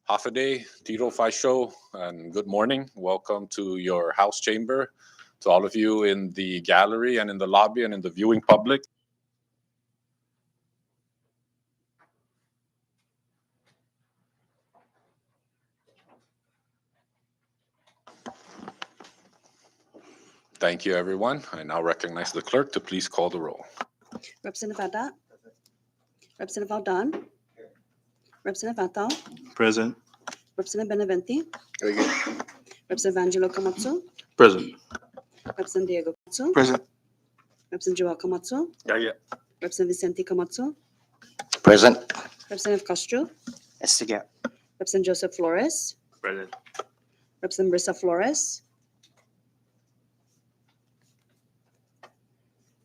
Half a day, Tito Fi Show, and good morning. Welcome to your house chamber. To all of you in the gallery and in the lobby and in the viewing public. Thank you, everyone. I now recognize the clerk to please call the roll. Representative Adat. Representative Aldan. Representative Atal. Present. Representative Benavente. Representative Angelo Komatsu. Present. Representative Diego Komatsu. Present. Representative Joel Komatsu. Yeah. Representative Vicente Komatsu. Present. Representative Castro. Estiga. Representative Joseph Flores. Present. Representative Marissa Flores.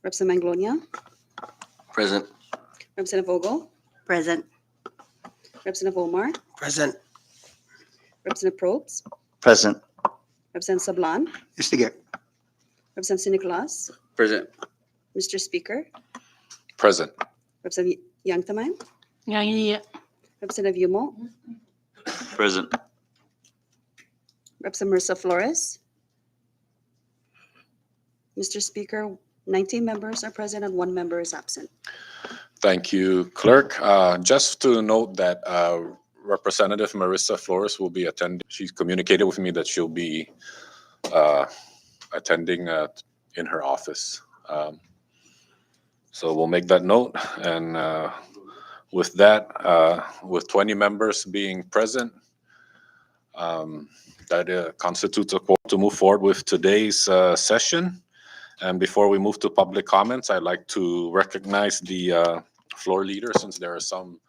Representative Manglonia. Present. Representative Vogel. Present. Representative Omar. Present. Representative Probst. Present. Representative Sablan. Estiga. Representative Nicolas. Present. Mr. Speaker. Present. Representative Yang Tamay. Yeah. Representative Yumo. Present. Representative Marissa Flores. Mr. Speaker, 19 members are present and 1 member is absent. Thank you, clerk. Just to note that Representative Marissa Flores will be attending. She's communicated with me that she'll be attending in her office. So we'll make that note. And with that, with 20 members being present, that constitutes a quorum to move forward with today's session. And before we move to public comments, I'd like to recognize the floor leader, since there are some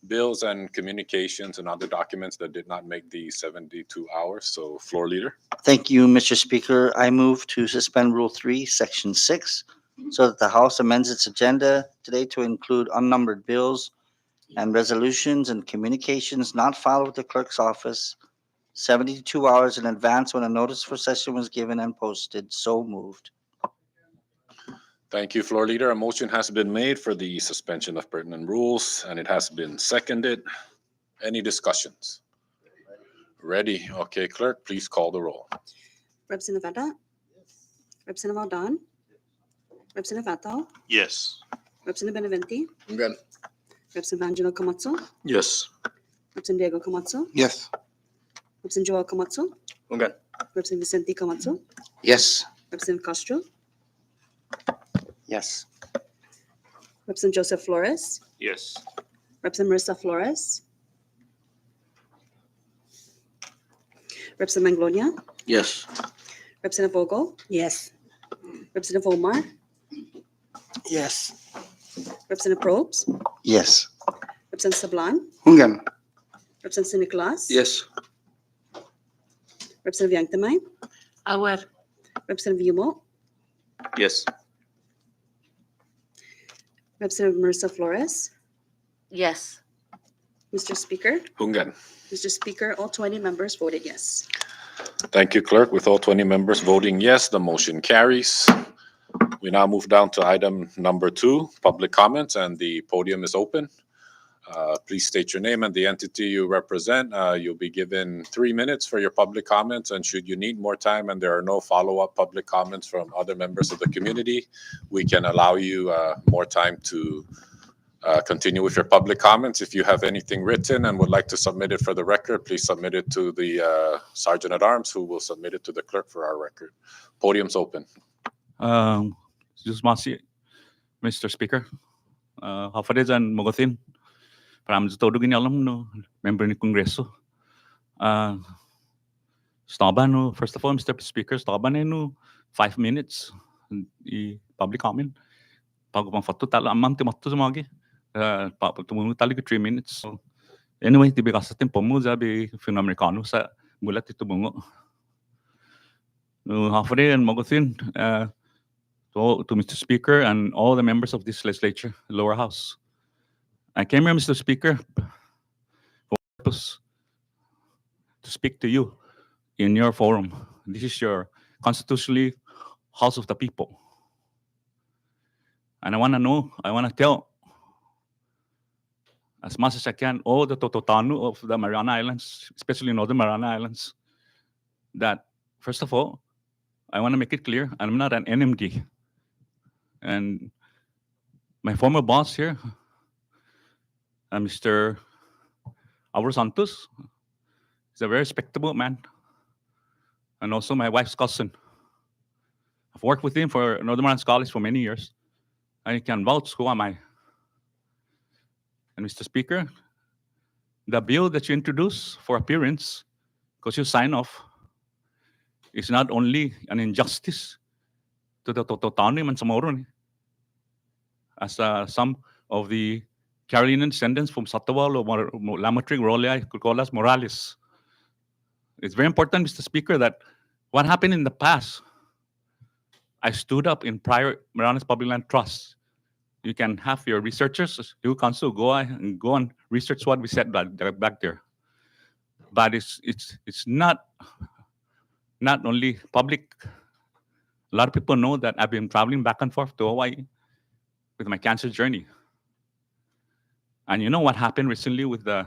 bills and communications and other documents that did not make the 72 hours. So floor leader. Thank you, Mr. Speaker. I move to suspend Rule 3, Section 6, so that the House amends its agenda today to include unnumbered bills and resolutions and communications not filed with the clerk's office 72 hours in advance when a notice for session was given and posted. So moved. Thank you, floor leader. A motion has been made for the suspension of pertinent rules, and it has been seconded. Any discussions? Ready? Okay, clerk, please call the roll. Representative Adat. Representative Aldan. Representative Atal. Yes. Representative Benavente. Good. Representative Angelo Komatsu. Yes. Representative Diego Komatsu. Yes. Representative Joel Komatsu. Good. Representative Vicente Komatsu. Yes. Representative Castro. Yes. Representative Joseph Flores. Yes. Representative Marissa Flores. Representative Manglonia. Yes. Representative Vogel. Yes. Representative Omar. Yes. Representative Probst. Yes. Representative Sablan. Hungan. Representative Nicolas. Yes. Representative Yang Tamay. Aware. Representative Yumo. Yes. Representative Marissa Flores. Yes. Mr. Speaker. Hungan. Mr. Speaker, all 20 members voted yes. Thank you, clerk. With all 20 members voting yes, the motion carries. We now move down to item number 2, public comments, and the podium is open. Please state your name and the entity you represent. You'll be given 3 minutes for your public comments, and should you need more time and there are no follow-up public comments from other members of the community, we can allow you more time to continue with your public comments. If you have anything written and would like to submit it for the record, please submit it to the Sergeant at Arms, who will submit it to the clerk for our record. Podium's open. Just Mr. Speaker, Hafarid and Mogotin, para todo gini alam no member ni Kongreso. Staba no, first of all, Mr. Speaker, staba no 5 minutes i public comment. Bago pang fatu tala amam timatu samagi. Tumungo tali 3 minutes. So, anyway, tibi kasi tempo mo sabi film Americano sa mulat ito bungo. No, Hafarid and Mogotin, to Mr. Speaker and all the members of this legislature, lower house. I came here, Mr. Speaker, for purpose to speak to you in your forum. This is your constitutionally House of the People. And I want to tell as much as I can, all the Tototanu of the Mariana Islands, especially Northern Mariana Islands, that, first of all, I want to make it clear, I'm not an NMD. And my former boss here, Mr. Álvaro Santos, is a very respectable man, and also my wife's cousin. I've worked with him for Northern Marianas College for many years, and he can vouch who am I. And Mr. Speaker, the bill that you introduced for appearance, because you sign off, is not only an injustice to the Tototano and Chamorro, as some of the Carolinian descendants from Satawal or Lamatrig, Rolea, could call us Morales. It's very important, Mr. Speaker, that what happened in the past, I stood up in prior Marianas Public Land Trust. You can have your researchers, you council, go and research what we said back there. But it's not only public. A lot of people know that I've been traveling back and forth to Hawaii with my cancer journey. And you know what happened recently with the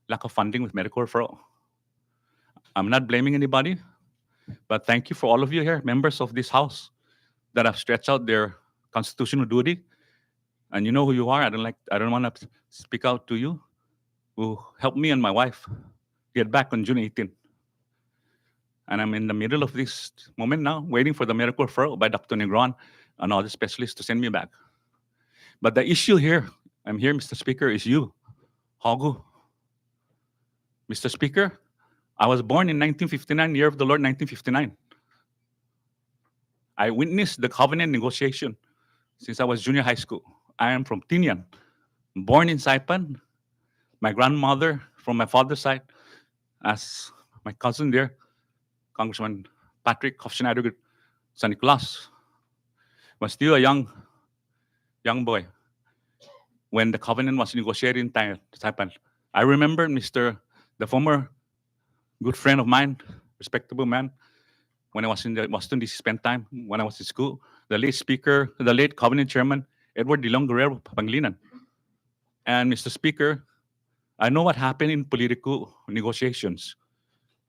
lack of funding with medical referral? I'm not blaming anybody, but thank you for all of you here, members of this house, that have stretched out their constitutional duty. And you know who you are. I don't want to speak out to you, who helped me and my wife get back on June 18th. And I'm in the middle of this moment now, waiting for the medical referral by Dr. Negron and other specialists to send me back. But the issue here, I'm here, Mr. Speaker, is you, Hagu. Mr. Speaker, I was born in 1959, year of the Lord, 1959. I witnessed the covenant negotiation since I was junior high school. I am from Tinian, born in Saipan. My grandmother from my father's side, as my cousin there, Congressman Patrick Hofschneider San Nicolas, was still a young boy when the covenant was negotiated in Saipan. I remember the former good friend of mine, respectable man, when I was in the Washington, D.C., spent time when I was in school, the late covenant chairman, Edward De Leon Guerrero Pangilinan. And Mr. Speaker, I know what happened in political negotiations.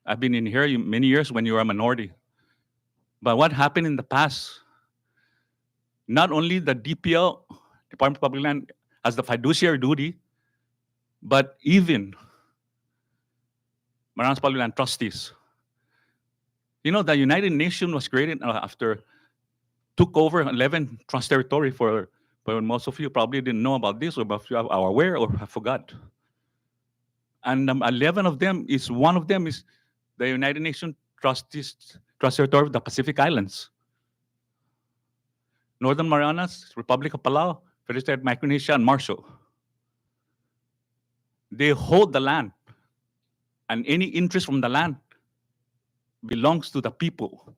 I've been in here many years when you were a minority. But what happened in the past, not only the DPL, Department of Public Land, has the fiduciary duty, but even Marianas Public Land trustees. You know, the United Nations was created after took over 11 trust territory for most of you probably didn't know about this, or if you are aware or have forgot. And 11 of them one of them is the United Nations trust territory of the Pacific Islands. Northern Marianas, Republic of Palau, Federated Micronesia, and Marshall. They hold the land, and any interest from the land belongs to the people.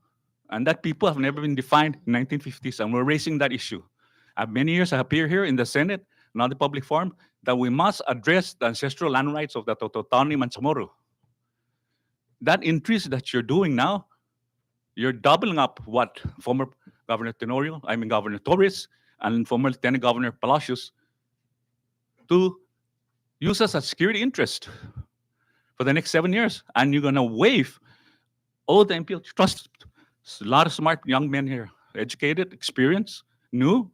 And that people have never been defined in 1950s, and we're raising that issue. Many years I appear here in the Senate, not the public forum, that we must address the ancestral land rights of the Tototano and Chamorro. That increase that you're doing now, you're doubling up what former Governor Governor Torres and former Lieutenant Governor Palacios to use us as security interest for the next 7 years. And you're going to waive all the MPL trust. A lot of smart young men here, educated, experienced, new,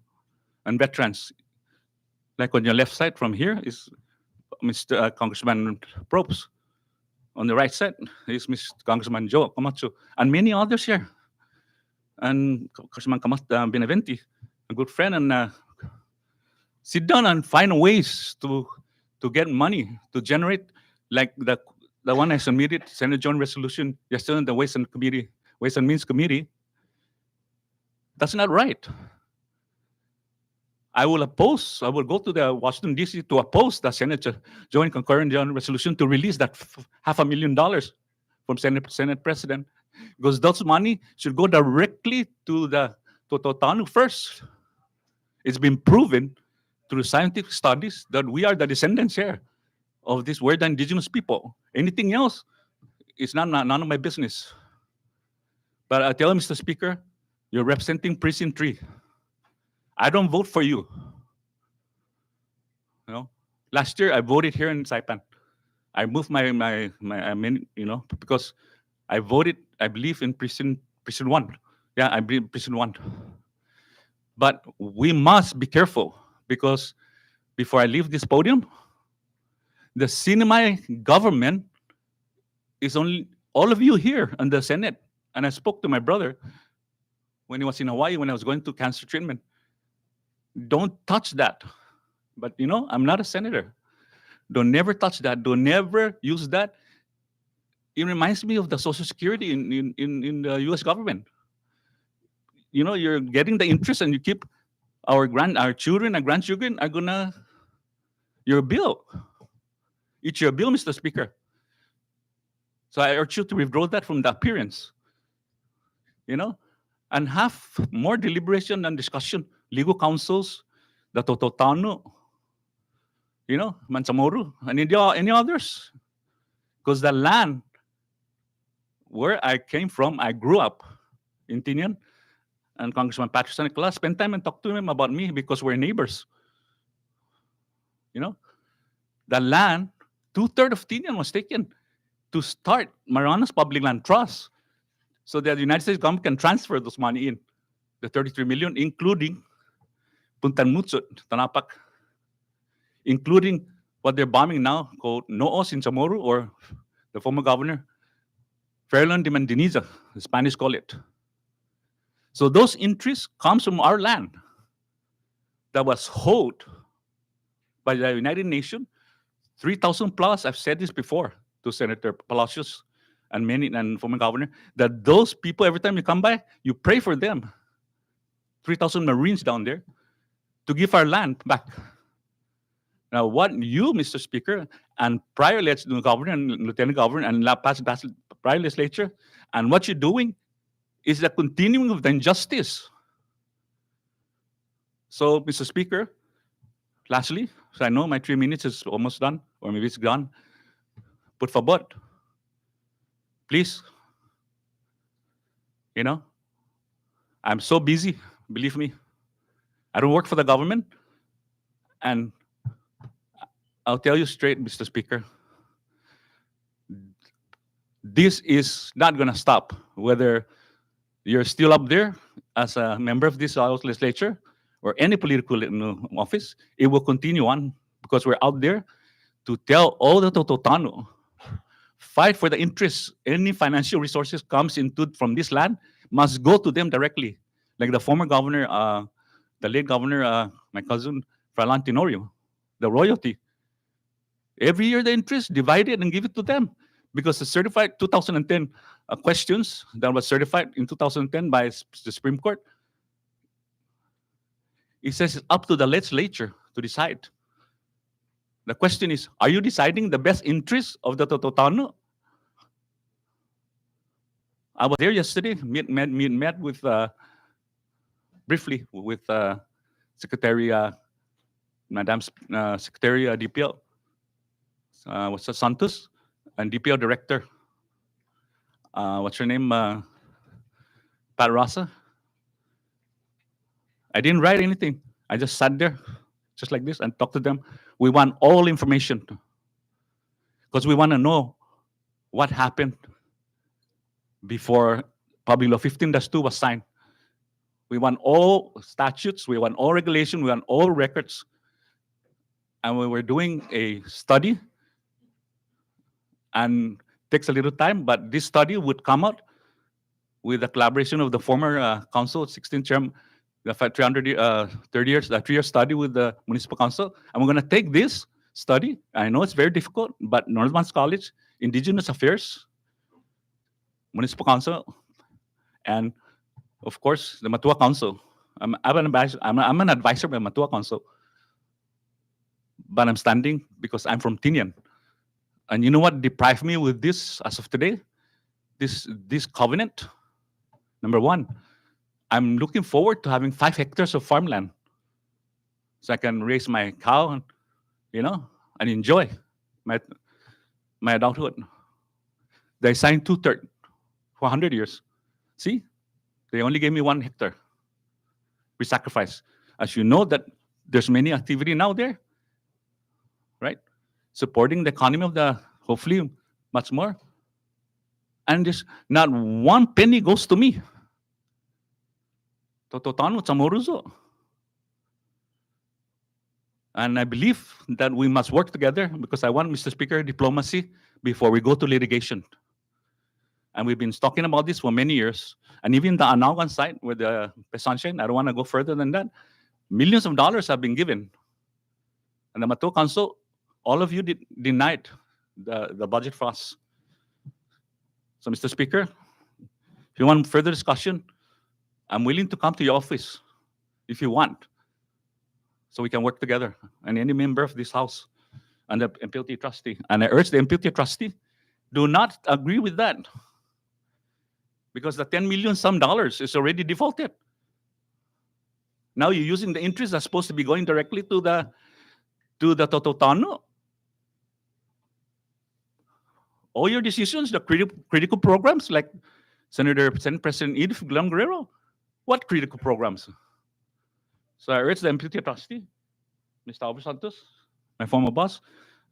and veterans. Like on your left side from here is Mr. Congressman Probst. On the right side is Mr. Congressman Joe Camacho, and many others here. And Congressman Benavente, a good friend, and sit down and find ways to get money, to generate, like the one I submitted, Senate Joint Resolution yesterday in the Ways and Means Committee. That's not right. I will go to the Washington, D.C. to oppose the Senate Joint Concurrent Joint Resolution to release that $500,000 from Senate President, because those money should go directly to the Tototano first. It's been proven through scientific studies that we are the descendants here of these weird indigenous people. Anything else is none of my business. But I tell you, Mr. Speaker, you're representing Precinct 3. I don't vote for you. You know, Last year, I voted here in Saipan. I moved because I voted, I believe, in prison 1. Yeah, I believe prison 1. But we must be careful because before I leave this podium, the Sinamay government is only all of you here in the Senate. And I spoke to my brother when he was in Hawaii, when I was going to cancer treatment. Don't touch that. But I'm not a senator. Don't never touch that. Don't never use that. It reminds me of the Social Security in the U.S. government. You're getting the interest, and you keep our children and grandchildren are gonna your bill. It's your bill, Mr. Speaker. So I urge you to withdraw that from the appearance. And have more deliberation and discussion. Legal councils, the Tototano, Mansamoru, and any others. Because the land where I came from, I grew up in Tinian, and Congressman Patrick San Nicolas spent time and talked to him about me because we're neighbors. The land, 2/3 of Tinian was taken to start Marianas Public Land Trust so that the United States government can transfer those money in, the 33 million, including Puntan Mutsut, Tanapak, including what they're bombing now called Noos in Chamorro, or the former governor, Fairland de Mandiniza, the Spanish call it. So those interests comes from our land that was held by the United Nations, 3,000 plus. I've said this before to Senator Palacios and former governor, that those people, every time you come by, you pray for them. 3,000 Marines down there to give our land back. Now, what you, Mr. Speaker, and prior governor and lieutenant governor and prior legislature, and what you're doing is the continuing of the injustice. So, Mr. Speaker, lastly, so I know my 3 minutes is almost done, or maybe it's gone. But for what? Please. I'm so busy, believe me. I don't work for the government. And I'll tell you straight, Mr. Speaker, this is not going to stop, whether you're still up there as a member of this legislature or any political office. It will continue on because we're out there to tell all the Tototano, fight for the interests. Any financial resources comes from this land must go to them directly. Like the former governor, the late governor, my cousin, Frailan Tenorio, the royalty. Every year the interest divided and give it to them. Because the certified 2010 questions that was certified in 2010 by the Supreme Court, it says it's up to the legislature to decide. The question is, are you deciding the best interest of the Tototano? I was there yesterday, met with briefly with Secretary, Madam Secretary DPL, what's that, Santos, and DPL Director, what's her name, Pat Rasa. I didn't write anything. I just sat there, just like this, and talked to them. We want all information because we want to know what happened before Public Law 15-2 was signed. We want all statutes, we want all regulation, we want all records. And we were doing a study, and takes a little time, but this study would come out with the collaboration of the former council, 16th term, the 3-year study with the municipal council. And we're going to take this study. I know it's very difficult, but Northlands College, Indigenous Affairs, Municipal Council, and of course, the Matua Council. I'm an advisor by Matua Council, but I'm standing because I'm from Tinian. And you know what deprived me with this as of today? This covenant. Number one, I'm looking forward to having 5 hectares of farmland so I can raise my cow and, and enjoy my adulthood. They signed 2/3 for 100 years. See, they only gave me 1 hectare. We sacrifice. As you know that there's many activity now there, right? supporting the economy of the, hopefully much more. And there's not one penny goes to me. Tototano Chamoruzo. And I believe that we must work together because I want, Mr. Speaker, diplomacy before we go to litigation. And we've been talking about this for many years. And even the Anawan site with the Pesanchen, I don't want to go further than that. Millions of dollars have been given. And the Mato Council, all of you denied the budget for us. So, Mr. Speaker, if you want further discussion, I'm willing to come to your office if you want, so we can work together, and any member of this House and the MPLT trustee. And I urge the MPLT trustee, do not agree with that, because the 10 million some dollars is already defaulted. Now you're using the interest that's supposed to be going directly to the Tototano. All your decisions, the critical programs, like Senate President Edith Guillermo Guerrero, what critical programs? So I urge the MPLT trustee, Mr. Albert Santos, my former boss,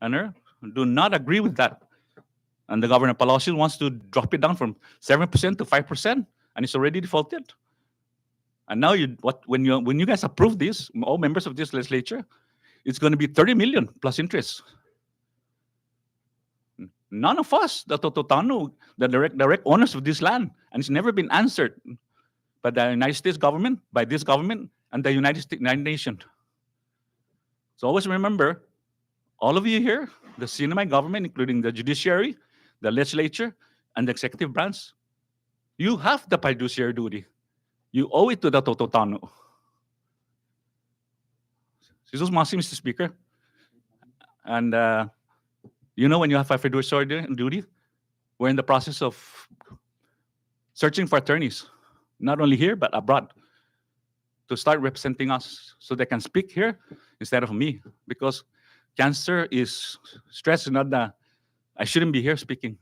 and her, do not agree with that. And the Governor Palacios wants to drop it down from 7% to 5%, and it's already defaulted. And now when you guys approve this, all members of this legislature, it's going to be 30 million plus interest. None of us, the Tototano, the direct owners of this land, and it's never been answered by the United States government, by this government, and the United Nations. So always remember, all of you here, the CNMI government, including the judiciary, the legislature, and the executive branch, you have the fiduciary duty. You owe it to the Tototano. Jesus Masi, Mr. Speaker. And when you have a fiduciary duty, we're in the process of searching for attorneys, not only here, but abroad, to start representing us so they can speak here instead of me. Because cancer is stress, not that I shouldn't be here speaking.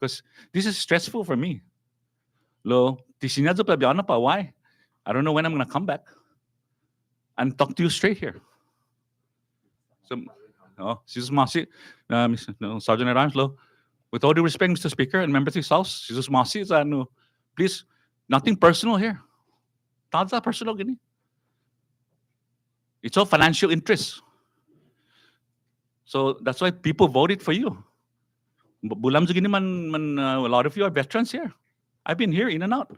Because this is stressful for me. Why? I don't know when I'm going to come back and talk to you straight here. So, Jesus Masi, Sergeant at Arms, with all due respect, Mr. Speaker, and members of this House, Jesus Masi, please, nothing personal here. Tadza personal gini. It's all financial interests. So that's why people voted for you. Bulam gini man, a lot of you are veterans here. I've been here in and out.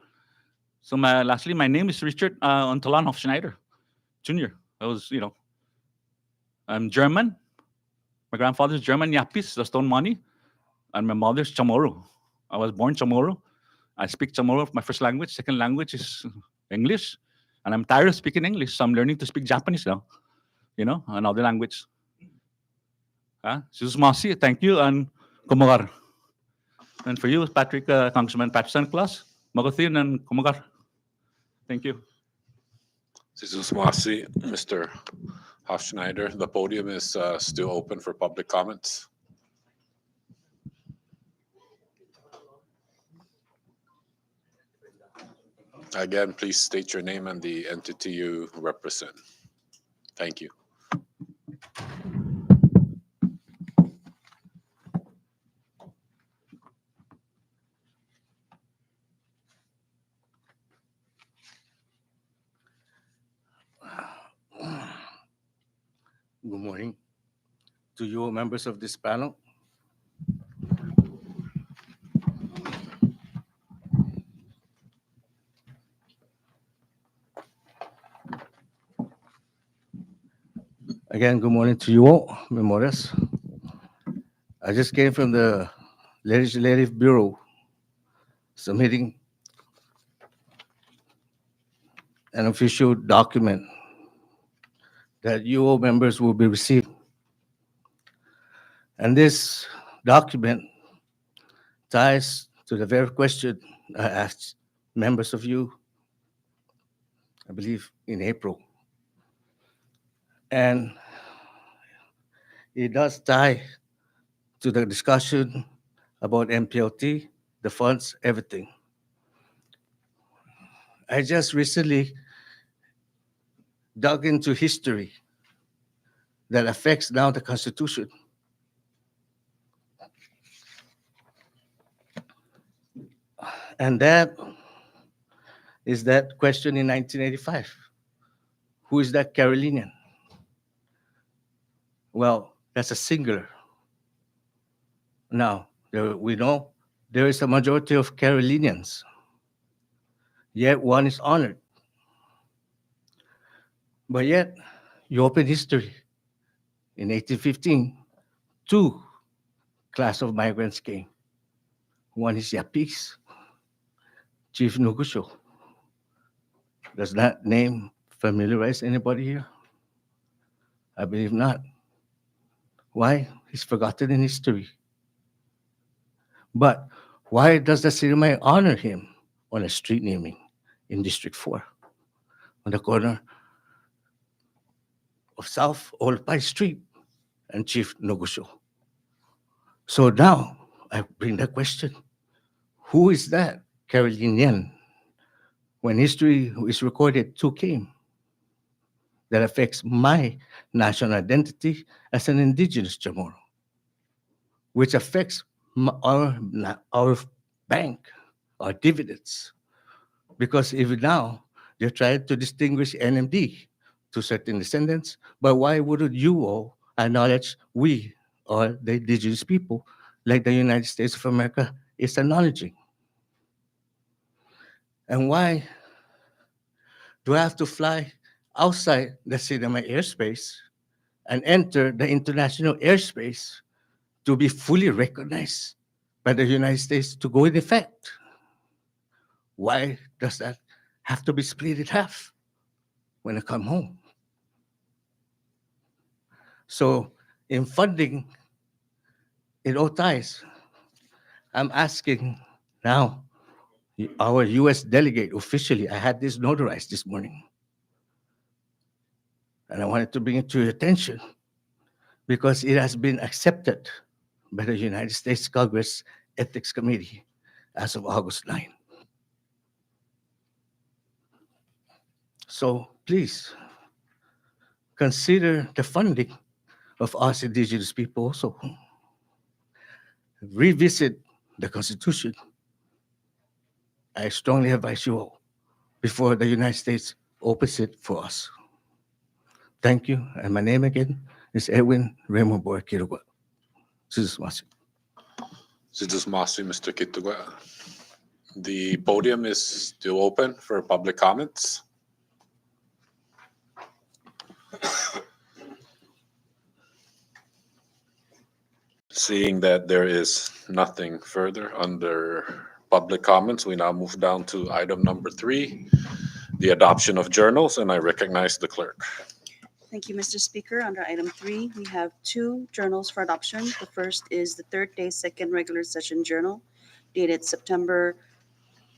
So lastly, my name is Richard Ontolan Hofschneider, Jr. I'm German. My grandfather's German, Yapis, the stone money, and my mother's Chamorro. I was born Chamorro. I speak Chamorro, my first language. Second language is English, and I'm tired of speaking English, so I'm learning to speak Japanese now. Another language. Jesus Masi, thank you, and Kumagar. And for you, Patrick, Congressman Patterson Claus, Magothin, and Kumagar. Thank you. Jesus Masi, Mr. Hofschneider, the podium is still open for public comments. Again, please state your name and the entity you represent. Thank you. Good morning to you, members of this panel. Again, good morning to you all, Memorias. I just came from the Legislative Bureau submitting an official document that you all members will be receiving. And this document ties to the very question I asked members of you, I believe, in April. And it does tie to the discussion about MPLT, the funds, everything. I just recently dug into history that affects now the Constitution. And that is that question in 1985. Who is that Carolinian? Well, that's a singular. Now, we know there is a majority of Carolinians, yet one is honored. But yet, you open history. In 1815, two class of migrants came. One is Yapis, Chief Nugusho. Does that name familiarize anybody here? I believe not. Why? He's forgotten in history. But why does the city mayor honor him on a street naming in District 4, on the corner of South Olpay Street and Chief Nogusho? So now I bring the question, who is that Carolinian? When history is recorded, two came. That affects my national identity as an indigenous Chamorro, which affects our bank, our dividends. Because even now, they're trying to distinguish NMD to certain descendants, but why wouldn't you all acknowledge we are the indigenous people like the United States of America is acknowledging? And why do I have to fly outside the cinema airspace and enter the international airspace to be fully recognized by the United States to go in effect? Why does that have to be split in half when I come home? So in funding, it all ties. I'm asking now, our US delegate officially, I had this notarized this morning, and I wanted to bring it to your attention because it has been accepted by the United States Congress Ethics Committee as of August 9. So please consider the funding of us indigenous people also. Revisit the Constitution. I strongly advise you all before the United States opens it for us. Thank you. And my name again is Edwin Raymond Boy Kirugwa. Sizusmasi. Sidusmasi, Mr. Kitugwa. The podium is still open for public comments. Seeing that there is nothing further under public comments, we now move down to item number 3, the adoption of journals, and I recognize the clerk. Thank you, Mr. Speaker. Under item 3, we have 2 journals for adoption. The first is the third day second regular session journal dated September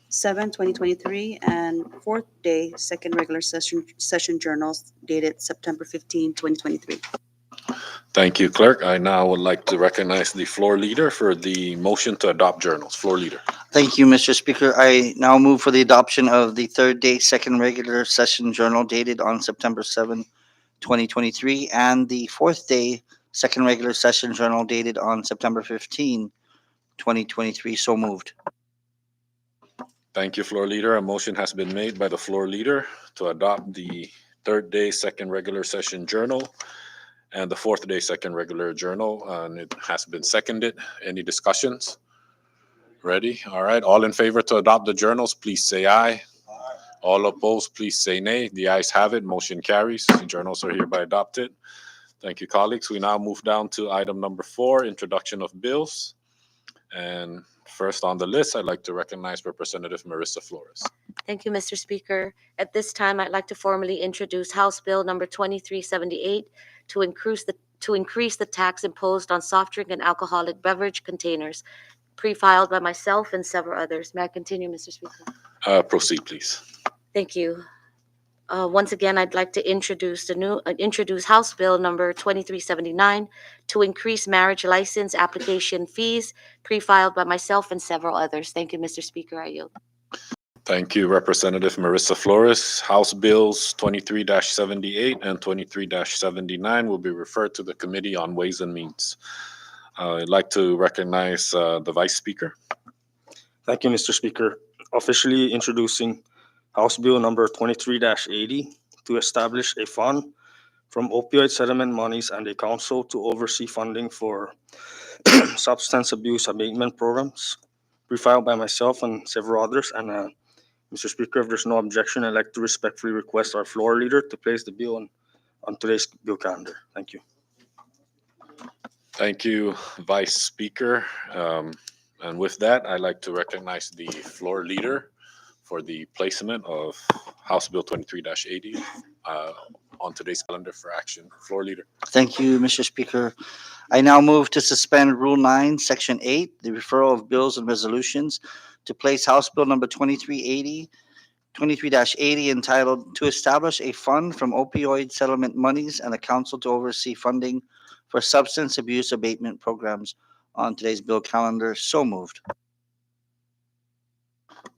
7, 2023, and fourth day second regular session journals dated September 15, 2023. Thank you, clerk. I now would like to recognize the floor leader for the motion to adopt journals. Floor leader. Thank you, Mr. Speaker. I now move for the adoption of the third day second regular session journal dated on September 7, 2023, and the fourth day second regular session journal dated on September 15, 2023. So moved. Thank you, floor leader. A motion has been made by the floor leader to adopt the third day second regular session journal and the fourth day second regular journal, and it has been seconded. Any discussions? Ready? All right. All in favor to adopt the journals, please say aye. All opposed, please say nay. The ayes have it. Motion carries. The journals are hereby adopted. Thank you, colleagues. We now move down to item number 4, introduction of bills. And first on the list, I'd like to recognize Representative Marissa Flores. Thank you, Mr. Speaker. At this time, I'd like to formally introduce House Bill number 2378 to increase the tax imposed on soft drink and alcoholic beverage containers, pre-filed by myself and several others. May I continue, Mr. Speaker? Proceed, please. Thank you. Once again, I'd like to introduce House Bill number 2379 to increase marriage license application fees, pre-filed by myself and several others. Thank you, Mr. Speaker. I yield. Thank you, Representative Marissa Flores. House Bills 23-78 and 23-79 will be referred to the Committee on Ways and Means. I'd like to recognize the Vice Speaker. Thank you, Mr. Speaker. officially introducing House Bill number 23-80 to establish a fund from opioid settlement monies and a council to oversee funding for substance abuse abatement programs, pre-filed by myself and several others. And Mr. Speaker, if there's no objection, I'd like to respectfully request our floor leader to place the bill on today's bill calendar. Thank you. Thank you, Vice Speaker. And with that, I'd like to recognize the floor leader for the placement of House Bill 23-80 on today's calendar for action. Floor leader. Thank you, Mr. Speaker. I now move to suspend Rule 9, Section 8, the referral of bills and resolutions, to place House Bill number 2380, 23-80 entitled "To Establish a Fund from Opioid Settlement Monies and a Council to Oversee Funding for Substance Abuse Abatement Programs" on today's bill calendar. So moved.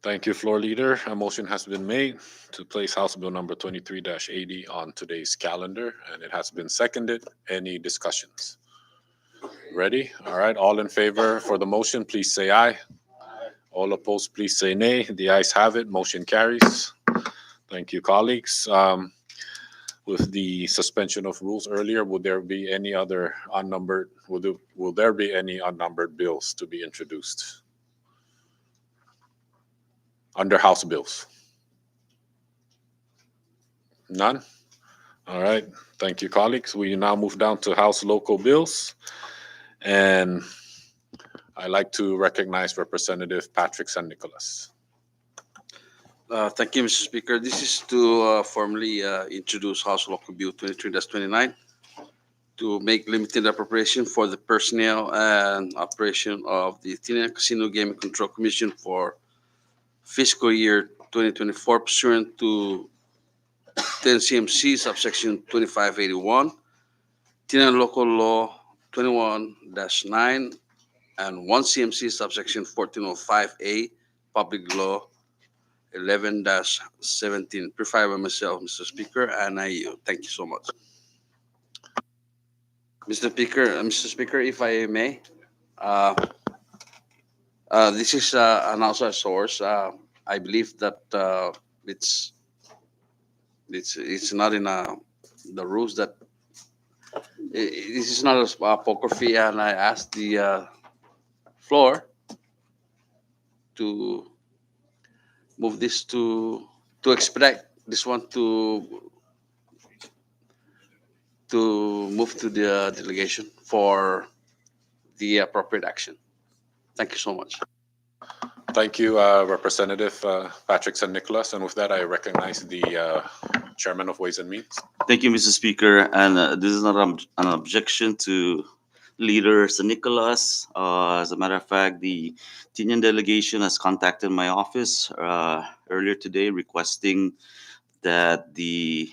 Thank you, floor leader. A motion has been made to place House Bill number 23-80 on today's calendar, and it has been seconded. Any discussions? Ready? All right. All in favor for the motion, please say aye. All opposed, please say nay. The ayes have it. Motion carries. Thank you, colleagues. With the suspension of rules earlier, will there be any other unnumbered, will there be any unnumbered bills to be introduced under House bills? None? All right. Thank you, colleagues. We now move down to House local bills. And I'd like to recognize Representative Patrick San Nicolas. Thank you, Mr. Speaker. This is to formally introduce House Local Bill 23-29 to make limited appropriation for the personnel and operation of the Tinian Casino Gaming Control Commission for fiscal year 2024 pursuant to 10 CMC subsection 2581, Tinian Local Law 21-9, and 1 CMC subsection 1405A, Public Law 11-17, pre-filed by myself, Mr. Speaker, and I yield. Thank you so much. Mr. Speaker, if I may, this is an outside source. I believe that it's not in the rules that this is not a apocryphy, and I asked the floor to move this to expedite this one to move to the delegation for the appropriate action. Thank you so much. Thank you, Representative Patrick San Nicolas. And with that, I recognize the Chairman of Ways and Means. Thank you, Mr. Speaker. And this is not an objection to Leader San Nicolas. As a matter of fact, the Tinian delegation has contacted my office earlier today requesting that the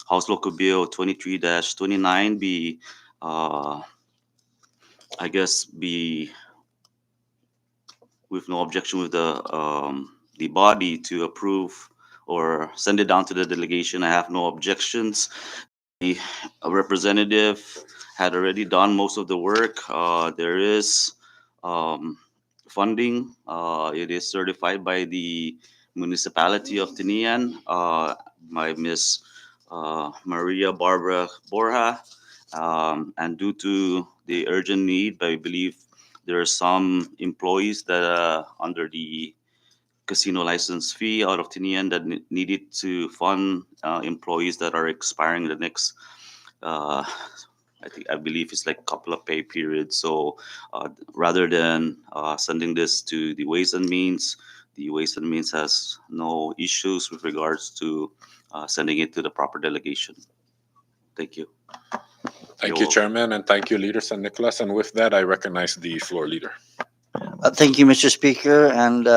House Local Bill 23-29 be, be with no objection with the body to approve or send it down to the delegation. I have no objections. The representative had already done most of the work. There is funding. It is certified by the municipality of Tinian, by Miss Maria Barbara Borja. And due to the urgent need, I believe there are some employees that are under the casino license fee out of Tinian that needed to fund employees that are expiring the next, I believe it's like a couple of pay periods. So rather than sending this to the Ways and Means, the Ways and Means has no issues with regards to sending it to the proper delegation. Thank you. Thank you, Chairman, and thank you, Leader San Nicolas. And with that, I recognize the floor leader. Thank you, Mr. Speaker. And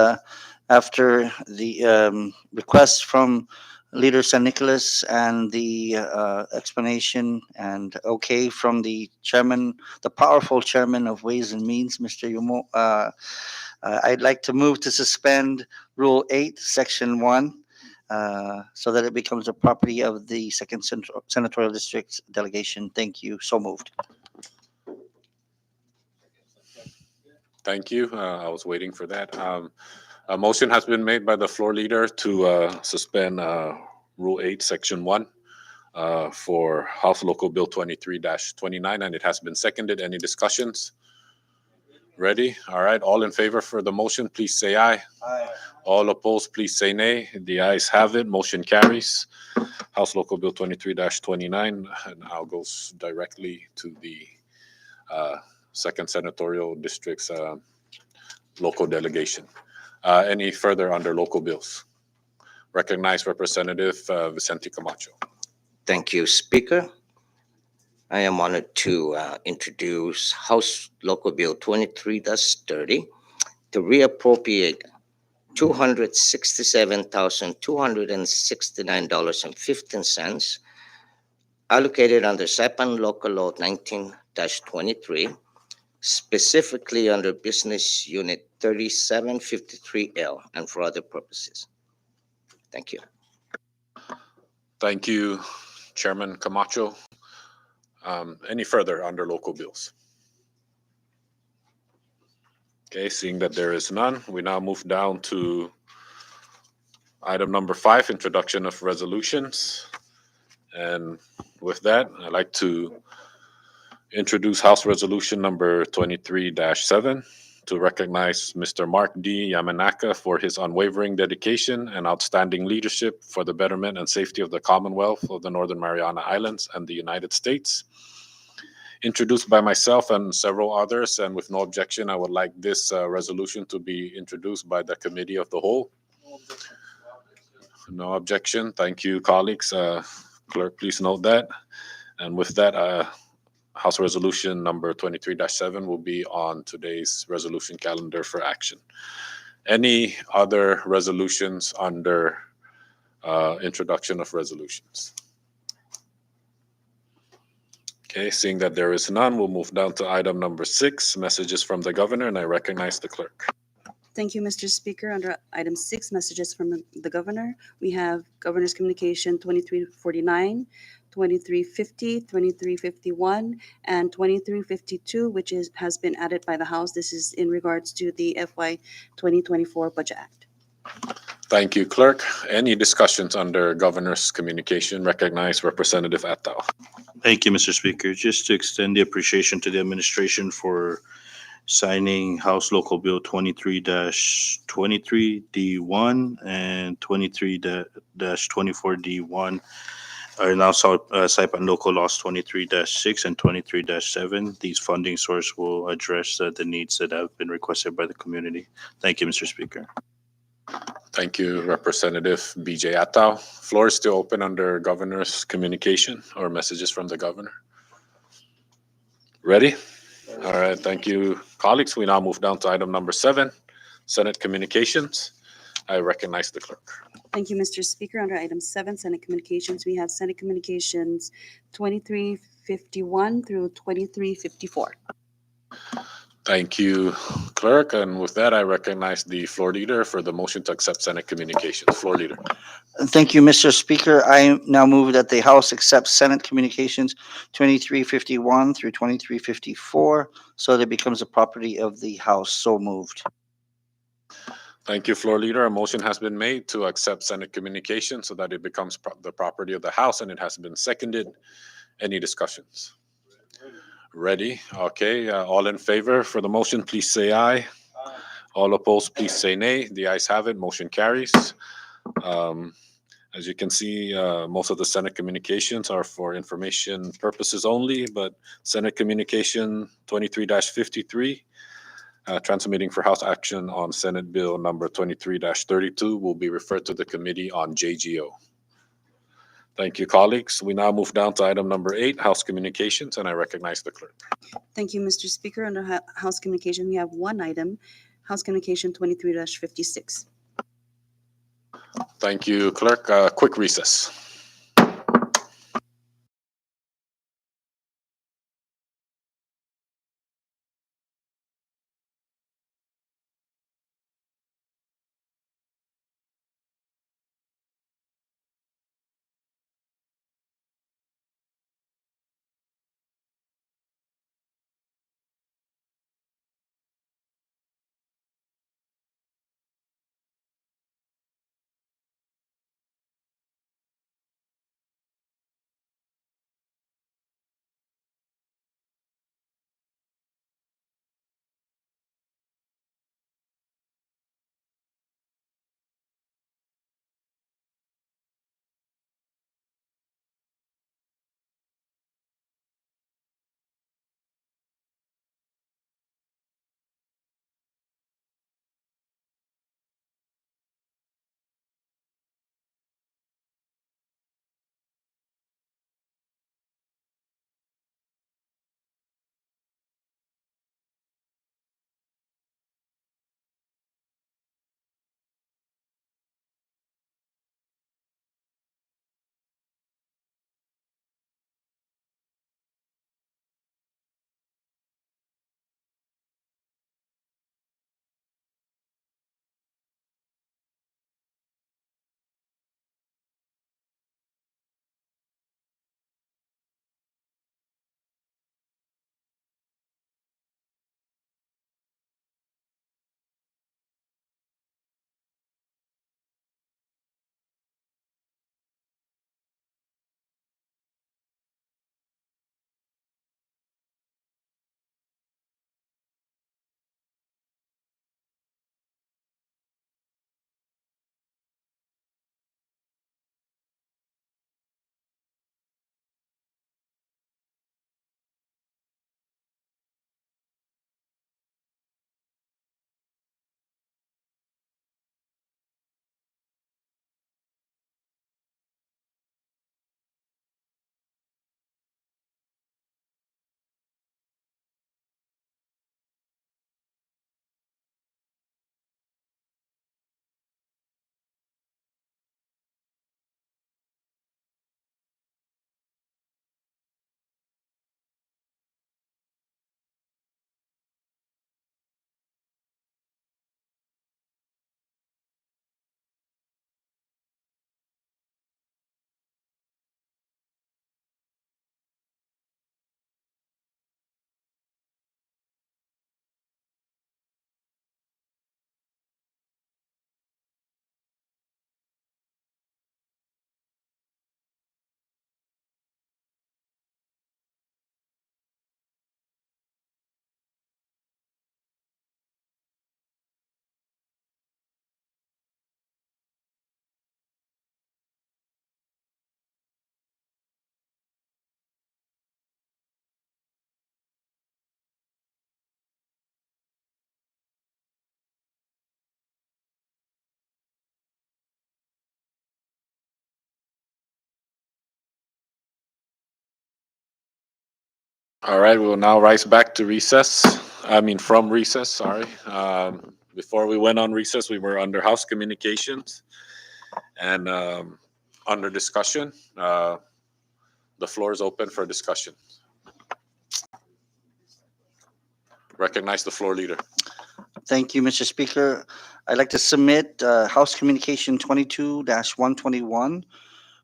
after the request from Leader San Nicolas and the explanation and okay from the chairman, the powerful chairman of Ways and Means, Mr. Yumo, I'd like to move to suspend Rule 8, Section 1, so that it becomes a property of the Second Senatorial District delegation. Thank you. So moved. Thank you. I was waiting for that. A motion has been made by the floor leader to suspend Rule 8, Section 1 for House Local Bill 23-29, and it has been seconded. Any discussions? Ready? All right. All in favor for the motion, please say aye. Aye. All opposed, please say nay. The ayes have it. Motion carries. House Local Bill 23-29 now goes directly to the Second Senatorial District's local delegation. Any further under local bills? Recognize Representative Vicente Camacho. Thank you, Speaker. I am honored to introduce House Local Bill 23-30 to reappropriate $267,269.15 allocated under Saipan Local Law 19-23, specifically under Business Unit 3753L and for other purposes. Thank you. Thank you, Chairman Camacho. Any further under local bills? Okay, seeing that there is none, we now move down to item number 5, introduction of resolutions. And with that, I'd like to introduce House Resolution number 23-7 to recognize Mr. Mark D. Yamanaka for his unwavering dedication and outstanding leadership for the betterment and safety of the Commonwealth of the Northern Mariana Islands and the United States. Introduced by myself and several others, and with no objection, I would like this resolution to be introduced by the Committee of the Whole. No objection. Thank you, colleagues. Clerk, please note that. And with that, House Resolution number 23-7 will be on today's resolution calendar for action. Any other resolutions under introduction of resolutions? Okay, seeing that there is none, we'll move down to item number 6, messages from the governor, and I recognize the clerk. Thank you, Mr. Speaker. Under item 6, messages from the governor, we have Governor's Communication 2349, 2350, 2351, and 2352, which has been added by the House. This is in regards to the FY 2024 Budget Act. Thank you, clerk. Any discussions under governor's communication? Recognize Representative Atao. Thank you, Mr. Speaker. Just to extend the appreciation to the administration for signing House Local Bill 23-23D1 and 23-24D1 are now Saipan Local Laws 23-6 and 23-7. These funding sources will address the needs that have been requested by the community. Thank you, Mr. Speaker. Thank you, Representative BJ Atao. Floor is still open under governor's communication or messages from the governor. Ready? All right, thank you, colleagues. We now move down to item number 7, Senate Communications. I recognize the clerk. Thank you, Mr. Speaker. Under item 7, Senate Communications, we have Senate Communications 2351 through 2354. Thank you, clerk. And with that, I recognize the floor leader for the motion to accept Senate Communications. Floor leader. Thank you, Mr. Speaker. I now move that the House accepts Senate Communications 2351 through 2354 so that it becomes the property of the House. So moved. Thank you, floor leader. A motion has been made to accept Senate Communications so that it becomes the property of the House, and it has been seconded. Any discussions? Ready? Okay. All in favor for the motion, please say aye. Aye. All opposed, please say nay. The ayes have it. Motion carries. As you can see, most of the Senate communications are for information purposes only, but Senate Communication 23-53, transmitting for House action on Senate Bill number 23-32 will be referred to the Committee on JGO. Thank you, colleagues. We now move down to item number 8, House Communications, and I recognize the clerk. Thank you, Mr. Speaker. Under House Communication, we have one item, House Communication 23-56. Thank you, clerk. Quick recess. All right, we'll now rise back to recess. From recess, sorry. Before we went on recess, we were under House Communications and under discussion. The floor is open for discussion. Recognize the floor leader. Thank you, Mr. Speaker. I'd like to submit House Communication 22-121,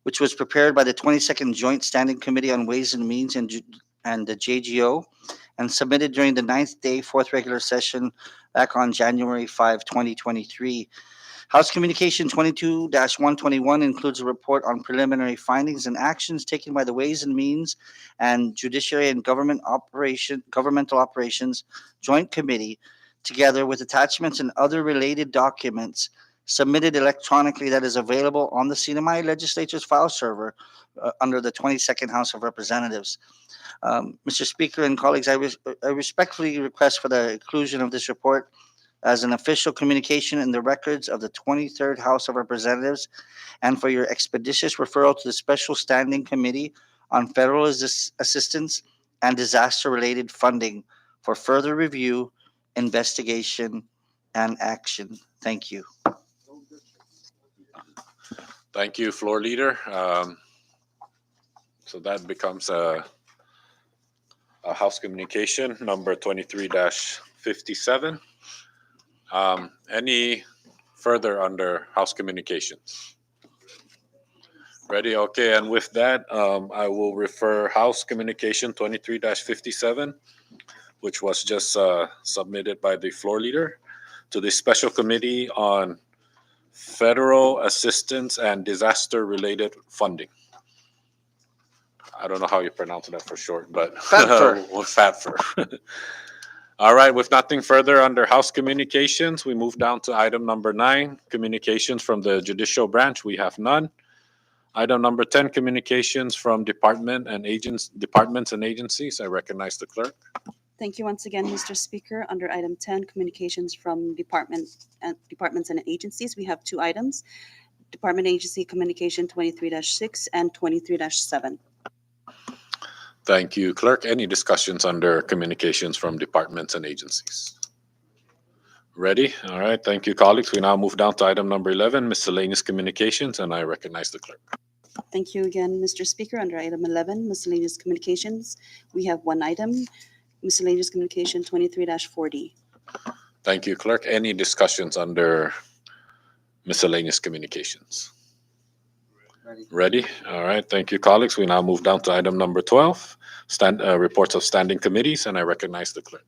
which was prepared by the 22nd Joint Standing Committee on Ways and Means and the JGO, and submitted during the 9th day, 4th regular session back on January 5, 2023. House Communication 22-121 includes a report on preliminary findings and actions taken by the Ways and Means and Judiciary and Governmental Operations Joint Committee, together with attachments and other related documents submitted electronically that is available on the CNMI Legislature's file server under the 22nd House of Representatives. Mr. Speaker and colleagues, I respectfully request for the inclusion of this report as an official communication in the records of the 23rd House of Representatives, and for your expeditious referral to the Special Standing Committee on Federal Assistance and Disaster-Related Funding for further review, investigation, and action. Thank you. Thank you, floor leader. So that becomes a House Communication number 23-57. Any further under House Communications? Ready? Okay, and with that, I will refer House Communication 23-57, which was just submitted by the floor leader, to the Special Committee on Federal Assistance and Disaster-Related Funding. I don't know how you pronounce that for short, but FATFR. FATFR. All right, with nothing further under House Communications, we move down to item number 9, communications from the judicial branch. We have none. Item number 10, communications from departments and agencies. I recognize the clerk. Thank you once again, Mr. Speaker. Under item 10, communications from departments and agencies, we have 2 items. Department Agency Communication 23-6 and 23-7. Thank you, clerk. Any discussions under communications from departments and agencies? Ready? All right. Thank you, colleagues. We now move down to item number 11, miscellaneous communications, and I recognize the clerk. Thank you again, Mr. Speaker. Under item 11, miscellaneous communications, we have 1 item, miscellaneous communication 23-40. Thank you, clerk. Any discussions under miscellaneous communications? Ready? All right. Thank you, colleagues. We now move down to item number 12, reports of standing committees, and I recognize the clerk.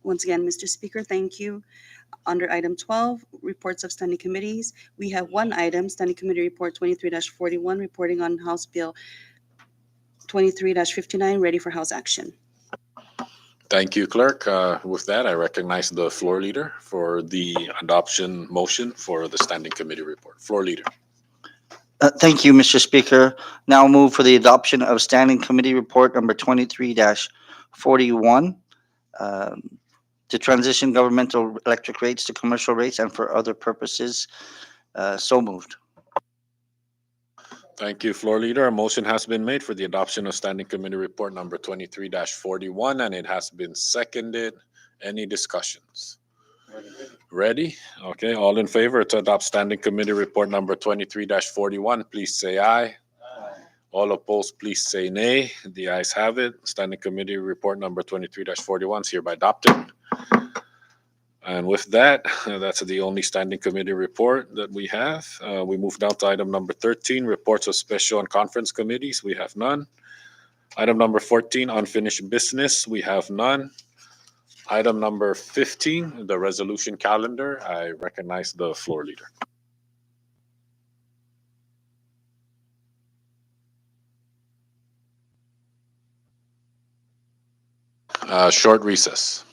Once again, Mr. Speaker, thank you. Under item 12, reports of standing committees, we have 1 item, Standing Committee Report 23-41, reporting on House Bill 23-59, ready for House action. Thank you, clerk. With that, I recognize the floor leader for the adoption motion for the standing committee report. Floor leader. Thank you, Mr. Speaker. Now move for the adoption of Standing Committee Report number 23-41 to transition governmental electric rates to commercial rates and for other purposes. So moved. Thank you, floor leader. A motion has been made for the adoption of Standing Committee Report number 23-41, and it has been seconded. Any discussions? Ready? Okay, all in favor to adopt Standing Committee Report number 23-41, please say aye. All opposed, please say nay. The ayes have it. Standing Committee Report number 23-41 is hereby adopted. And with that, that's the only Standing Committee report that we have. We move down to item number 13, reports of special and conference committees. We have none. Item number 14, unfinished business. We have none. Item number 15, the resolution calendar. I recognize the floor leader. Short recess.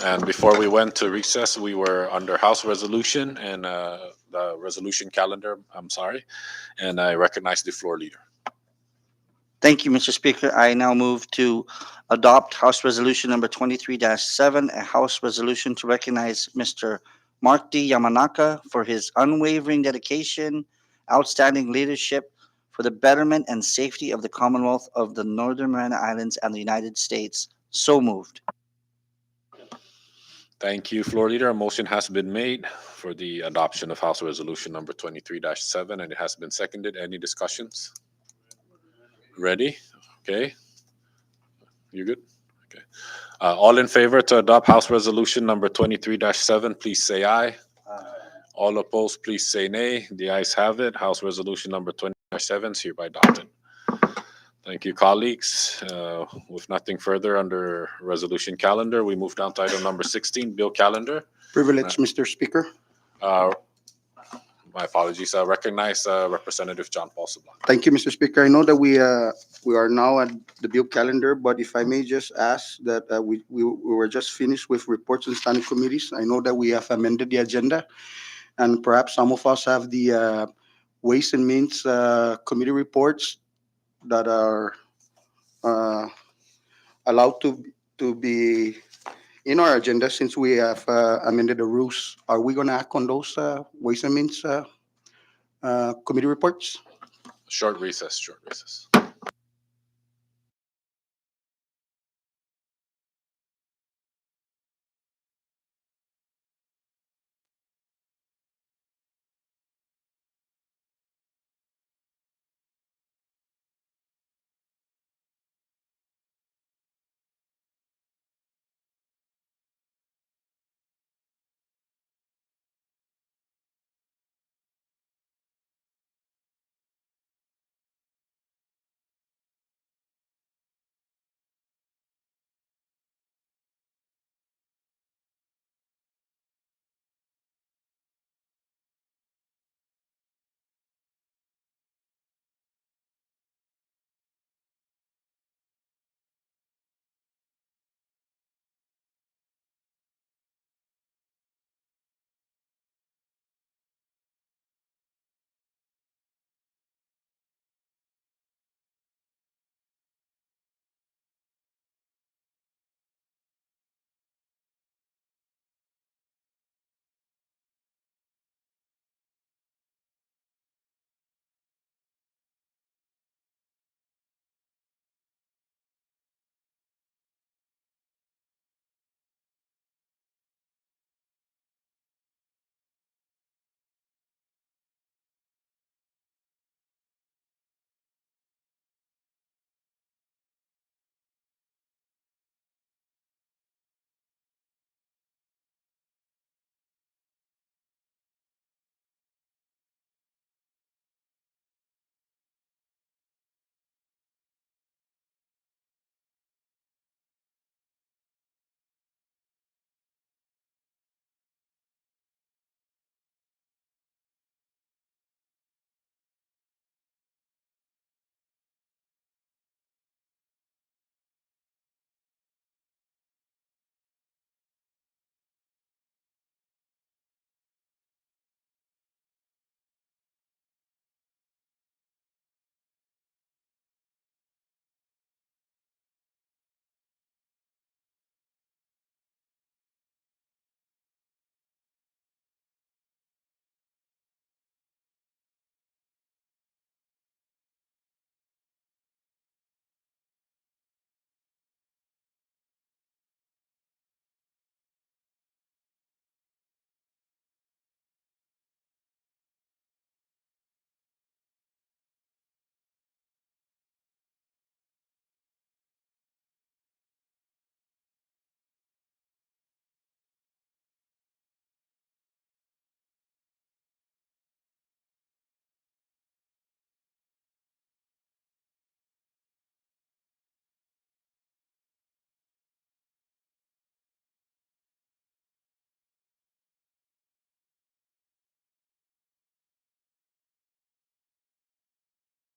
And before we went to recess, we were under House resolution and the resolution calendar, I'm sorry, and I recognize the floor leader. Thank you, Mr. Speaker. I now move to adopt House Resolution number 23-7, a House resolution to recognize Mr. Mark D. Yamanaka for his unwavering dedication, outstanding leadership for the betterment and safety of the Commonwealth of the Northern Mariana Islands and the United States. So moved. Thank you, Floor Leader. A motion has been made for the adoption of House Resolution number 23-7, and it has been seconded. Any discussions? Ready? Okay. You good? Okay. All in favor to adopt House Resolution number 23-7, please say aye. All opposed, please say nay. The ayes have it. House Resolution number 20-7 is hereby adopted. Thank you, colleagues. With nothing further under resolution calendar, we move down to item number 16, bill calendar. Privilege, Mr. Speaker. My apologies. I recognize Representative John Paul Sablan. Thank you, Mr. Speaker. I know that we are now at the bill calendar, but if I may just ask that we were just finished with reports and standing committees. I know that we have amended the agenda, and perhaps some of us have the Ways and Means committee reports that are allowed to be in our agenda since we have amended the rules. Are we going to act on those Ways and Means committee reports? Short recess, short recess.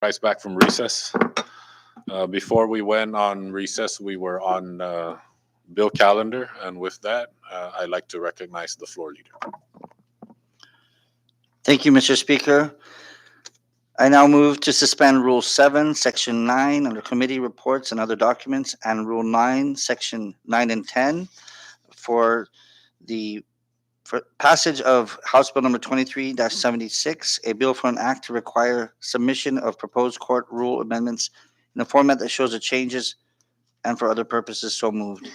Rise back from recess. Before we went on recess, we were on bill calendar, and with that, I'd like to recognize the floor leader. Thank you, Mr. Speaker. I now move to suspend Rule 7, Section 9, under committee reports and other documents, and Rule 9, Section 9 and 10 for passage of House Bill number 23-76, a bill for an act to require submission of proposed court rule amendments in a format that shows the changes and for other purposes. So moved.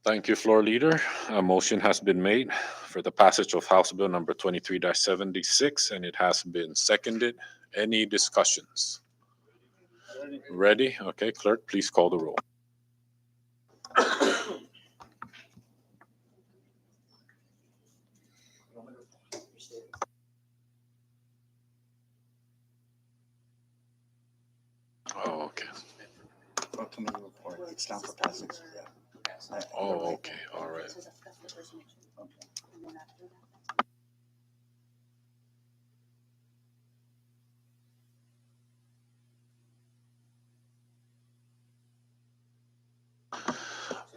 Thank you, Floor Leader. A motion has been made for the passage of House Bill number 23-76, and it has been seconded. Any discussions? Ready? Okay, Clerk, please call the roll. Oh, okay. Oh, okay, all right.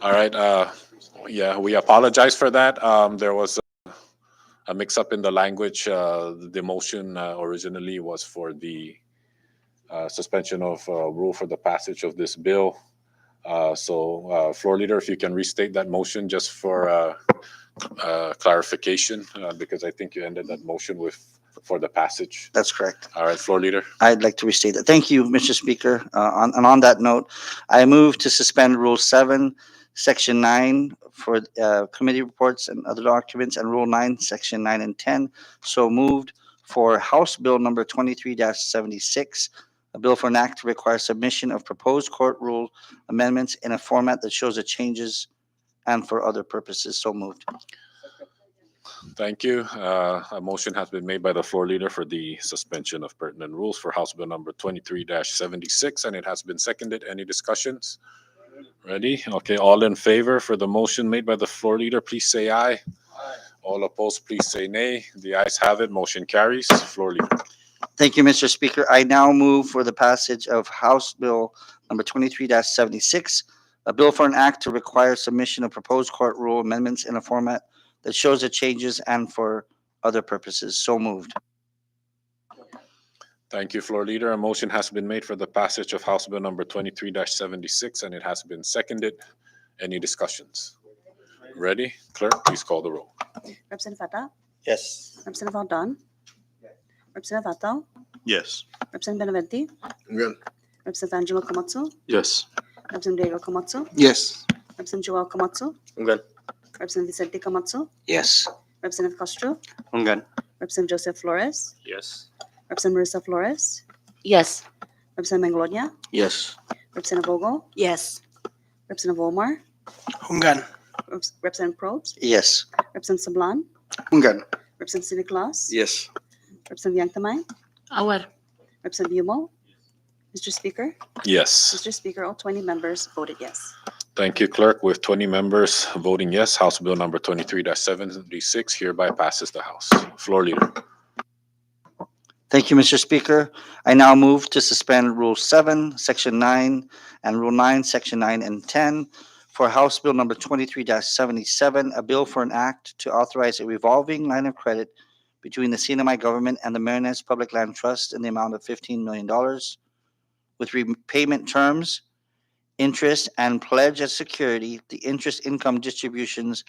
All right, yeah, we apologize for that. There was a mix-up in the language. The motion originally was for the suspension of rule for the passage of this bill. So, Floor Leader, if you can restate that motion just for clarification, because I think you ended that motion with for the passage. That's correct. All right, Floor Leader. I'd like to restate that. Thank you, Mr. Speaker. On that note, I move to suspend Rule 7, Section 9 for committee reports and other documents, and Rule 9, Section 9 and 10. So moved for House Bill number 23-76, a bill for an act to require submission of proposed court rule amendments in a format that shows the changes and for other purposes. So moved. Thank you. A motion has been made by the Floor Leader for the suspension of pertinent rules for House Bill number 23-76, and it has been seconded. Any discussions? Ready? Okay, all in favor for the motion made by the Floor Leader, please say aye. Aye. All opposed, please say nay. The ayes have it. Motion carries. Floor Leader. Thank you, Mr. Speaker. I now move for the passage of House Bill number 23-76, a bill for an act to require submission of proposed court rule amendments in a format that shows the changes and for other purposes. So moved. Thank you, Floor Leader. A motion has been made for the passage of House Bill number 23-76, and it has been seconded. Any discussions? Ready? Clerk, please call the roll. Representative Fata, Yes. Representative Aldan, Representative Atal, Yes. Representative Benavente, Representative Angelo Komatsu, Yes. Representative Diego Komatsu, Yes. Representative Joel Komatsu, I'm good. Representative Vicente Komatsu, Yes. Representative Castro, I'm good. Representative Joseph Flores, Yes. Representative Marissa Flores, Yes. Representative Mangolonia, Yes. Representative Vogel, Yes. Representative Omar, I'm good. Representative Probst, Yes. Representative Sablan, I'm good. Representative Nicolas, Yes. Representative Yangtamay, Aware. Representative Yumo. Mr. Speaker, Yes. Mr. Speaker, all 20 members voted yes. Thank you, Clerk. With 20 members voting yes, House Bill number 23-76 hereby passes the House. Floor Leader. Thank you, Mr. Speaker. I now move to suspend Rule 7, Section 9, and Rule 9, Section 9 and 10 for House Bill number 23-77, a bill for an act to authorize a revolving line of credit between the CNMI government and the Mariners Public Land Trust in the amount of $15 million with repayment terms, interest, and pledge as security the interest income distributions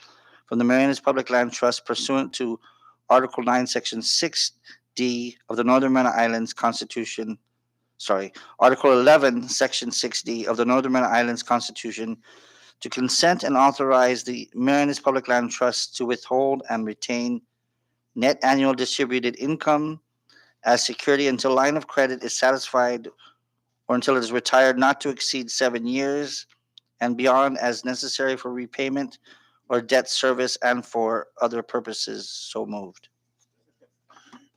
from the Mariners Public Land Trust pursuant to Article 9, Section 6D of the Northern Mariana Islands Constitution, Article 11, Section 6D of the Northern Mariana Islands Constitution, to consent and authorize the Mariners Public Land Trust to withhold and retain net annual distributed income as security until line of credit is satisfied or until it is retired not to exceed 7 years and beyond as necessary for repayment or debt service and for other purposes. So moved.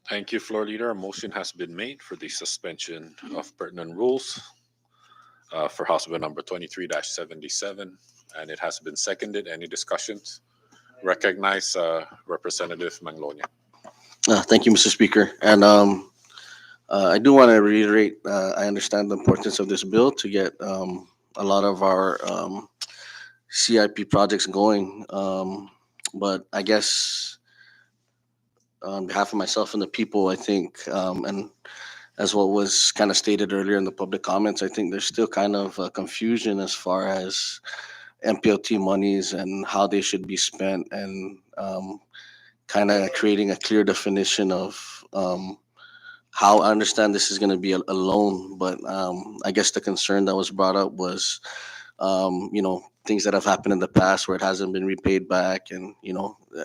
Thank you, Floor Leader. A motion has been made for the suspension of pertinent rules for House Bill number 23-77, and it has been seconded. Any discussions? Recognize Representative Mangolonia. Thank you, Mr. Speaker. And I do want to reiterate, I understand the importance of this bill to get a lot of our CIP projects going. But I guess on behalf of myself and the people, I think, and as what was kind of stated earlier in the public comments, I think there's still kind of confusion as far as MPLT monies and how they should be spent, and kind of creating a clear definition of how I understand this is going to be a loan. But I guess the concern that was brought up was, things that have happened in the past where it hasn't been repaid back, and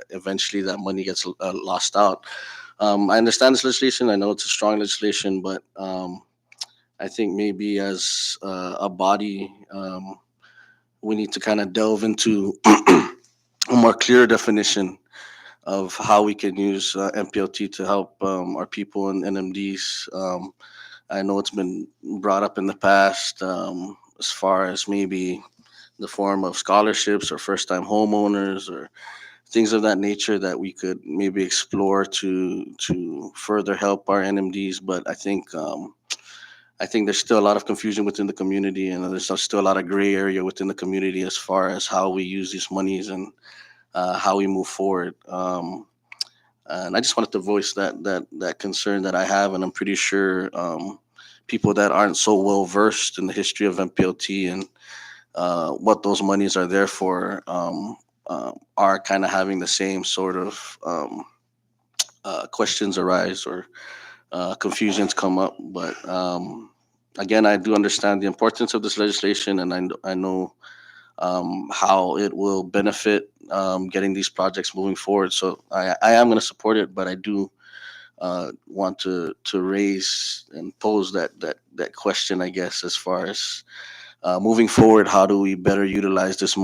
eventually that money gets lost out. I understand this legislation. I know it's a strong legislation, but I think maybe as a body, we need to kind of delve into a more clear definition of how we can use MPLT to help our people in NMDs. I know it's been brought up in the past, as far as maybe the form of scholarships or first-time homeowners or things of that nature that we could maybe explore to further help our NMDs. But I think there's still a lot of confusion within the community, and there's still a lot of gray area within the community as far as how we use these monies and how we move forward. And I just wanted to voice that concern that I have, and I'm pretty sure people that aren't so well versed in the history of MPLT and what those monies are there for are kind of having the same sort of questions arise or confusions come up. But again, I do understand the importance of this legislation, and I know how it will benefit getting these projects moving forward. So I am going to support it, but I do want to raise and pose that question, I guess, as far as moving forward, how do we better utilize these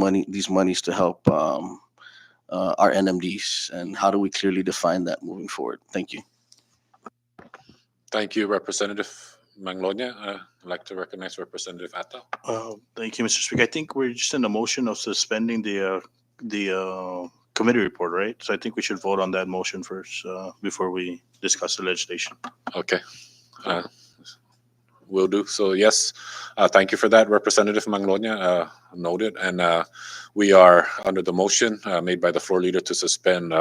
monies to help our NMDs, and how do we clearly define that moving forward? Thank you. Thank you, Representative Manglonia. I'd like to recognize Representative Atta. Thank you, Mr. Speaker. I think we're just in the motion of suspending the committee report, right? So I think we should vote on that motion first before we discuss the legislation. Okay. Will do. So yes, thank you for that, Representative Manglonia. Noted. And we are under the motion made by the floor leader to suspend,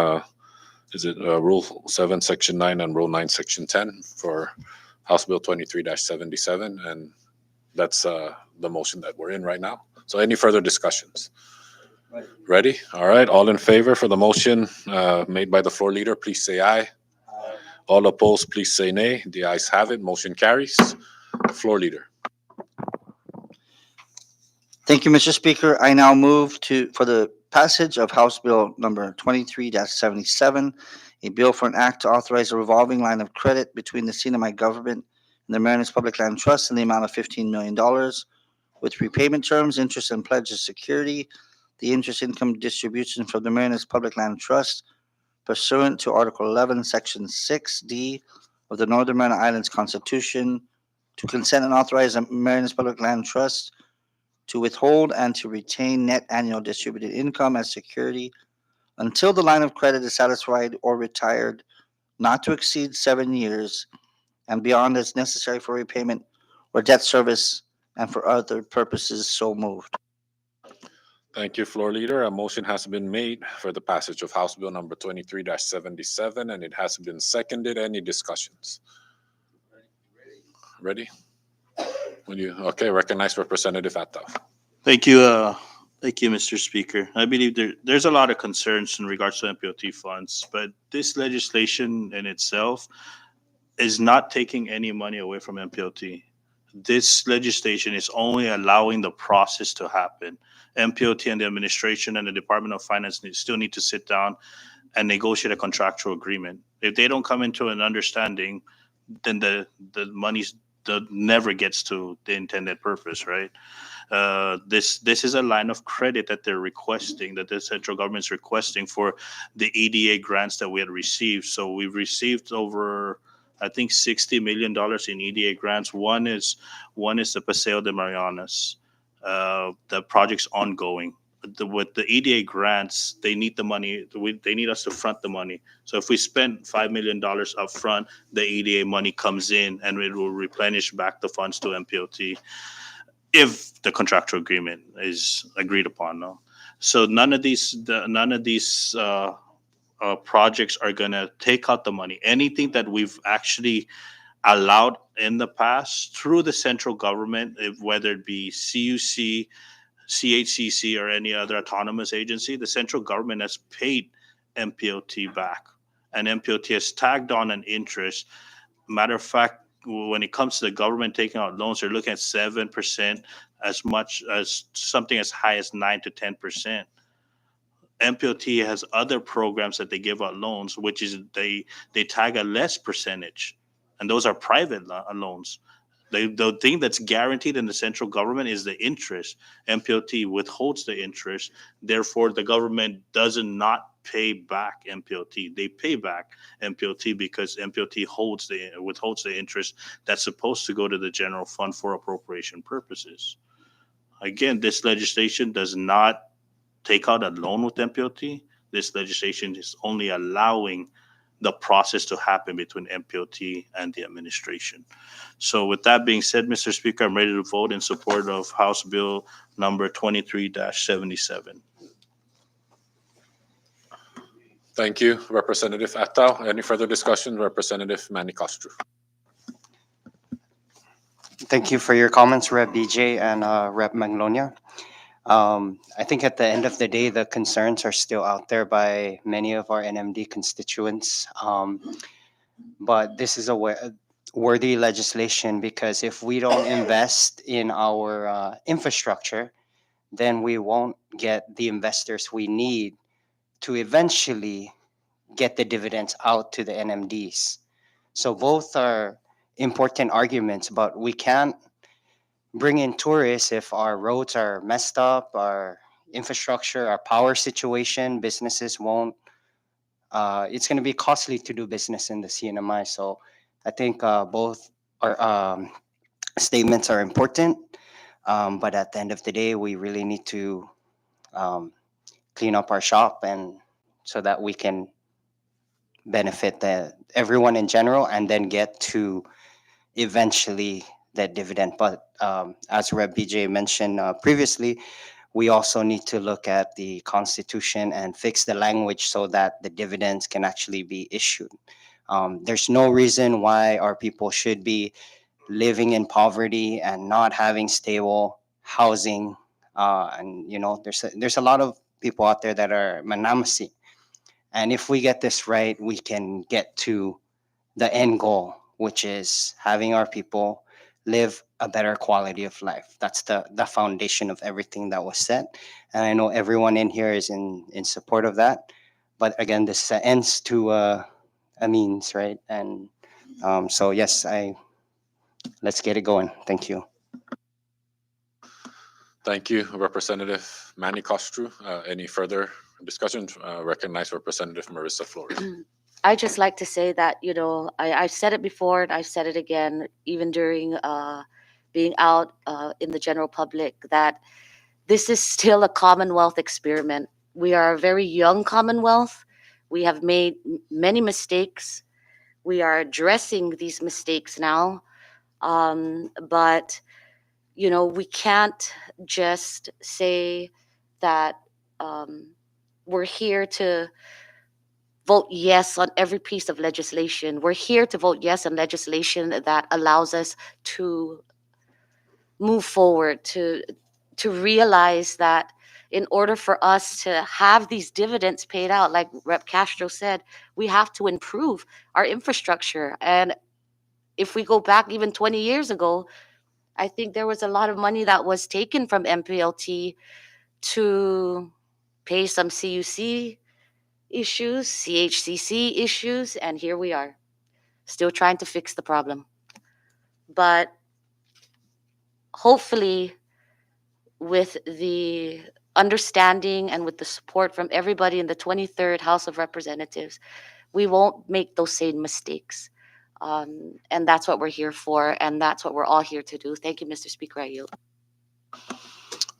Rule 7, Section 9 and Rule 9, Section 10 for House Bill 23-77. And that's the motion that we're in right now. So any further discussions? Ready? All right. All in favor for the motion made by the floor leader, please say aye. All opposed, please say nay. The ayes have it. Motion carries. Floor leader. Thank you, Mr. Speaker. I now move for the passage of House Bill number 23-77, a bill for an act to authorize a revolving line of credit between the CNMI government and the Mariners Public Land Trust in the amount of $15 million with repayment terms, interest and pledge of security, the interest income distribution from the Mariners Public Land Trust pursuant to Article 11, Section 6D of the Northern Mariana Islands Constitution, to consent and authorize the Mariners Public Land Trust to withhold and to retain net annual distributed income as security until the line of credit is satisfied or retired, not to exceed 7 years and beyond as necessary for repayment or debt service and for other purposes. So moved. Thank you, floor leader. A motion has been made for the passage of House Bill number 23-77, and it has been seconded. Any discussions? Ready? Okay, recognize Representative Atta. Thank you, Mr. Speaker. I believe there's a lot of concerns in regards to MPLT funds, but this legislation in itself is not taking any money away from MPLT. This legislation is only allowing the process to happen. MPLT and the administration and the Department of Finance still need to sit down and negotiate a contractual agreement. If they don't come into an understanding, then the money never gets to the intended purpose, right? This is a line of credit that they're requesting, that the central government's requesting for the EDA grants that we had received. So we've received over, I think, $60 million in EDA grants. One is the Paseo de Marianas. The project's ongoing. With the EDA grants, they need the money. They need us to front the money. So if we spend $5 million up front, the EDA money comes in and it will replenish back the funds to MPLT if the contractual agreement is agreed upon. No? So none of these projects are gonna take out the money. Anything that we've actually allowed in the past through the central government, whether it be CUC, CHCC, or any other autonomous agency, the central government has paid MPOT back. And MPOT has tagged on an interest. Matter of fact, when it comes to the government taking out loans, they're looking at 7%, as much as something as high as 9 to 10%. MPOT has other programs that they give out loans, which is they tag a less percentage, and those are private loans. The thing that's guaranteed in the central government is the interest. MPOT withholds the interest. Therefore, the government does not pay back MPOT. They pay back MPOT because MPOT withholds the interest that's supposed to go to the general fund for appropriation purposes. Again, this legislation does not take out a loan with MPOT. This legislation is only allowing the process to happen between MPOT and the administration. So with that being said, Mr. Speaker, I'm ready to vote in support of House Bill number 23-77. Thank you, Representative Atau. Any further discussion, Representative Manny Castro? Thank you for your comments, Rep. BJ and Rep. Magnolia. I think at the end of the day, the concerns are still out there by many of our NMD constituents. But this is a worthy legislation because if we don't invest in our infrastructure, then we won't get the investors we need to eventually get the dividends out to the NMDs. So both are important arguments, but we can't bring in tourists if our roads are messed up, our infrastructure, our power situation. Businesses won't. It's going to be costly to do business in the CNMI. So I think both our statements are important, but at the end of the day, we really need to clean up our shop and so that we can benefit everyone in general and then get to eventually that dividend. But as Rep. BJ mentioned previously, we also need to look at the Constitution and fix the language so that the dividends can actually be issued. There's no reason why our people should be living in poverty and not having stable housing. And there's a lot of people out there that are manamasi. And if we get this right, we can get to the end goal, which is having our people live a better quality of life. That's the foundation of everything that was set. And I know everyone in here is in support of that. But again, this ends to a means, right? And so yes, let's get it going. Thank you. Thank you, Representative Manny Castro. Any further discussion? Recognize Representative Marissa Flores. I just like to say that, I've said it before and I've said it again, even during being out in the general public, that this is still a Commonwealth experiment. We are a very young Commonwealth. We have made many mistakes. We are addressing these mistakes now. But, we can't just say that we're here to vote yes on every piece of legislation. We're here to vote yes on legislation that allows us to move forward, to realize that in order for us to have these dividends paid out, like Rep. Castro said, we have to improve our infrastructure. And if we go back even 20 years ago, I think there was a lot of money that was taken from MPLT to pay some CUC issues, CHCC issues, and here we are, still trying to fix the problem. But hopefully, with the understanding and with the support from everybody in the 23rd House of Representatives, we won't make those same mistakes. And that's what we're here for, and that's what we're all here to do. Thank you, Mr. Speaker. I yield.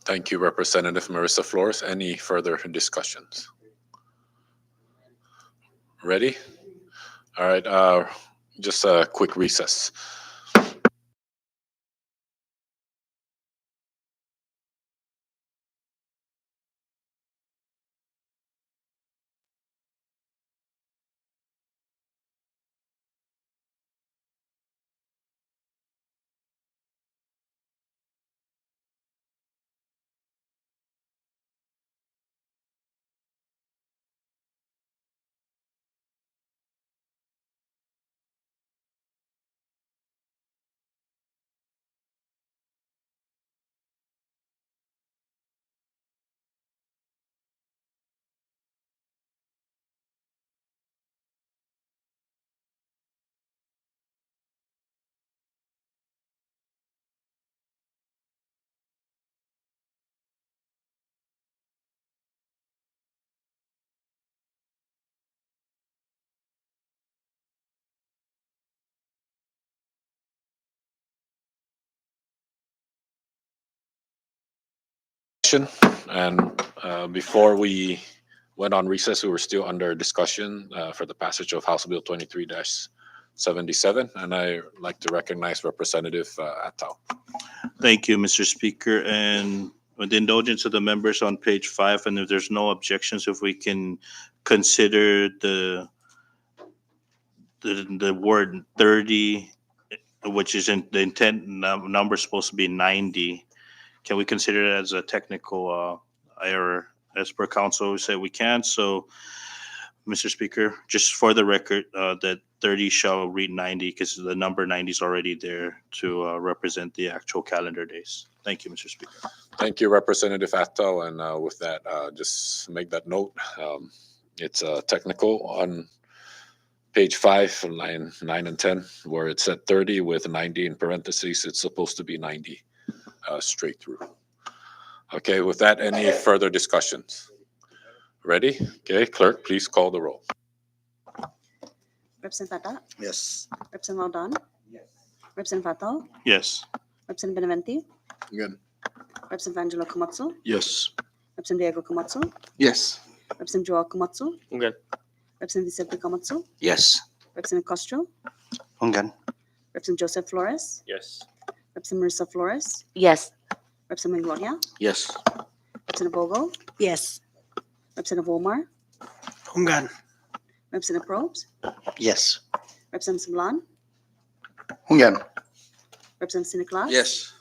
Thank you, Representative Marissa Flores. Any further discussions? Ready? All right, just a quick recess. session. And before we went on recess, we were still under discussion for the passage of House Bill 23-77. And I'd like to recognize Representative Atau. Thank you, Mr. Speaker. And with the indulgence of the members on page 5, and if there's no objections, if we can consider the word 30, which is in the intent number supposed to be 90. Can we consider it as a technical error? As per council, we said we can. So, Mr. Speaker, just for the record, that 30 shall read 90 because the number 90 is already there to represent the actual calendar days. Thank you, Mr. Speaker. Thank you, Representative Atau. And with that, just make that note. It's technical on page 5, line 9 and 10, where it said 30 with 90 in parentheses. It's supposed to be 90 straight through. Okay, with that, any further discussions? Ready? Okay, clerk, please call the roll. Representative Tata? Yes. Representative Maldon? Yes. Representative Atau? Yes. Representative Benavente? Good. Representative Angelo Komatsu? Yes. Representative Diego Komatsu? Yes. Representative Joel Komatsu? Good. Representative Vicente Komatsu? Yes. Representative Castro? Ungan. Representative Joseph Flores? Yes. Representative Marissa Flores? Yes. Representative Gloria? Yes. Representative Bogo? Yes. Representative Omar? Ungan. Representative Probst? Yes. Representative Sablan? Again. Representative Siniclas? Yes.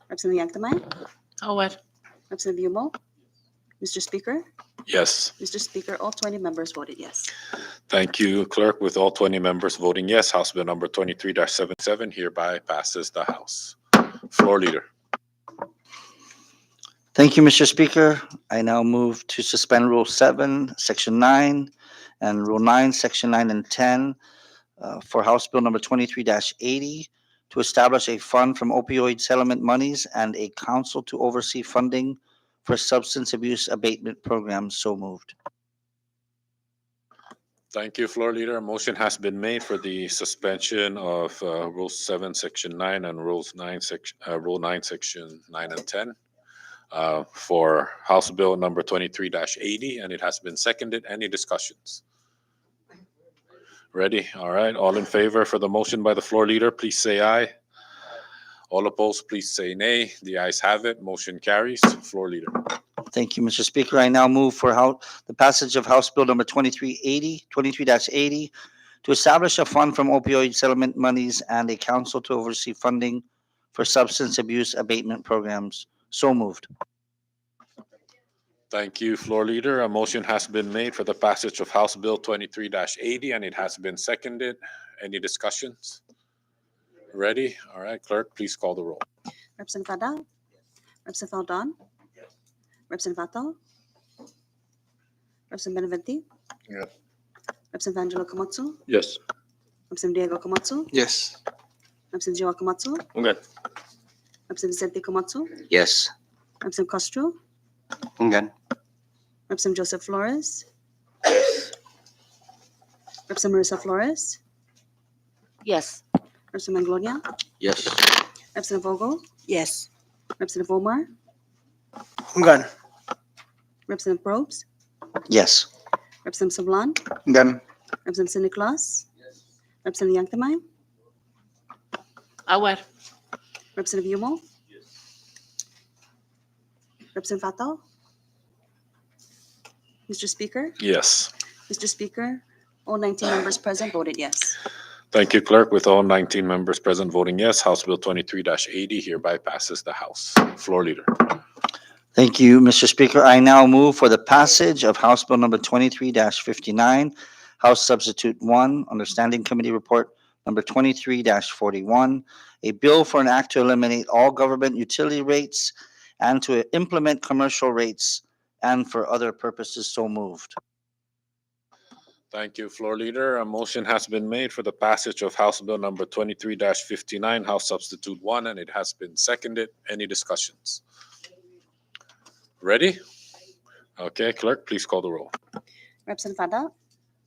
Representative Yanktamai? Howard. Representative Yumo? Mr. Speaker? Yes. Mr. Speaker, all 20 members voted yes. Thank you, clerk. With all 20 members voting yes, House Bill number 23-77 hereby passes the House. Floor leader. Thank you, Mr. Speaker. I now move to suspend Rule 7, Section 9, and Rule 9, Section 9 and 10 for House Bill number 23-80 to establish a fund from opioid settlement monies and a council to oversee funding for substance abuse abatement programs. So moved. Thank you, floor leader. A motion has been made for the suspension of Rule 7, Section 9, and Rule 9, Section 9 and 10 for House Bill number 23-80, and it has been seconded. Any discussions? Ready? All right. All in favor for the motion by the floor leader, please say aye. All opposed, please say nay. The ayes have it. Motion carries. Floor leader. Thank you, Mr. Speaker. I now move for the passage of House Bill number 23-80 to establish a fund from opioid settlement monies and a council to oversee funding for substance abuse abatement programs. So moved. Thank you, floor leader. A motion has been made for the passage of House Bill 23-80, and it has been seconded. Any discussions? Ready? All right, clerk, please call the roll. Representative Fadal? Representative Aldon? Representative Atau? Representative Benavente? Yes. Representative Angelo Komatsu? Yes. Representative Diego Komatsu? Yes. Representative Joel Komatsu? Good. Representative Vicente Komatsu? Yes. Representative Castro? Ungan. Representative Joseph Flores? Representative Marissa Flores? Yes. Representative Gloria? Yes. Representative Vogel? Yes. Representative Omar? Ungan. Representative Probst? Yes. Representative Sablan? Again. Representative Siniclas? Representative Yanktamai? Howard. Representative Yumo? Representative Atau? Mr. Speaker? Yes. Mr. Speaker, all 19 members present voted yes. Thank you, clerk. With all 19 members present voting yes, House Bill 23-80 hereby passes the House. Floor leader. Thank you, Mr. Speaker. I now move for the passage of House Bill number 23-59, House Substitute 1, under Standing Committee Report number 23-41, a bill for an act to eliminate all government utility rates and to implement commercial rates and for other purposes. So moved. Thank you, floor leader. A motion has been made for the passage of House Bill number 23-59, House Substitute 1, and it has been seconded. Any discussions? Ready? Okay, clerk, please call the roll. Representative Fadal?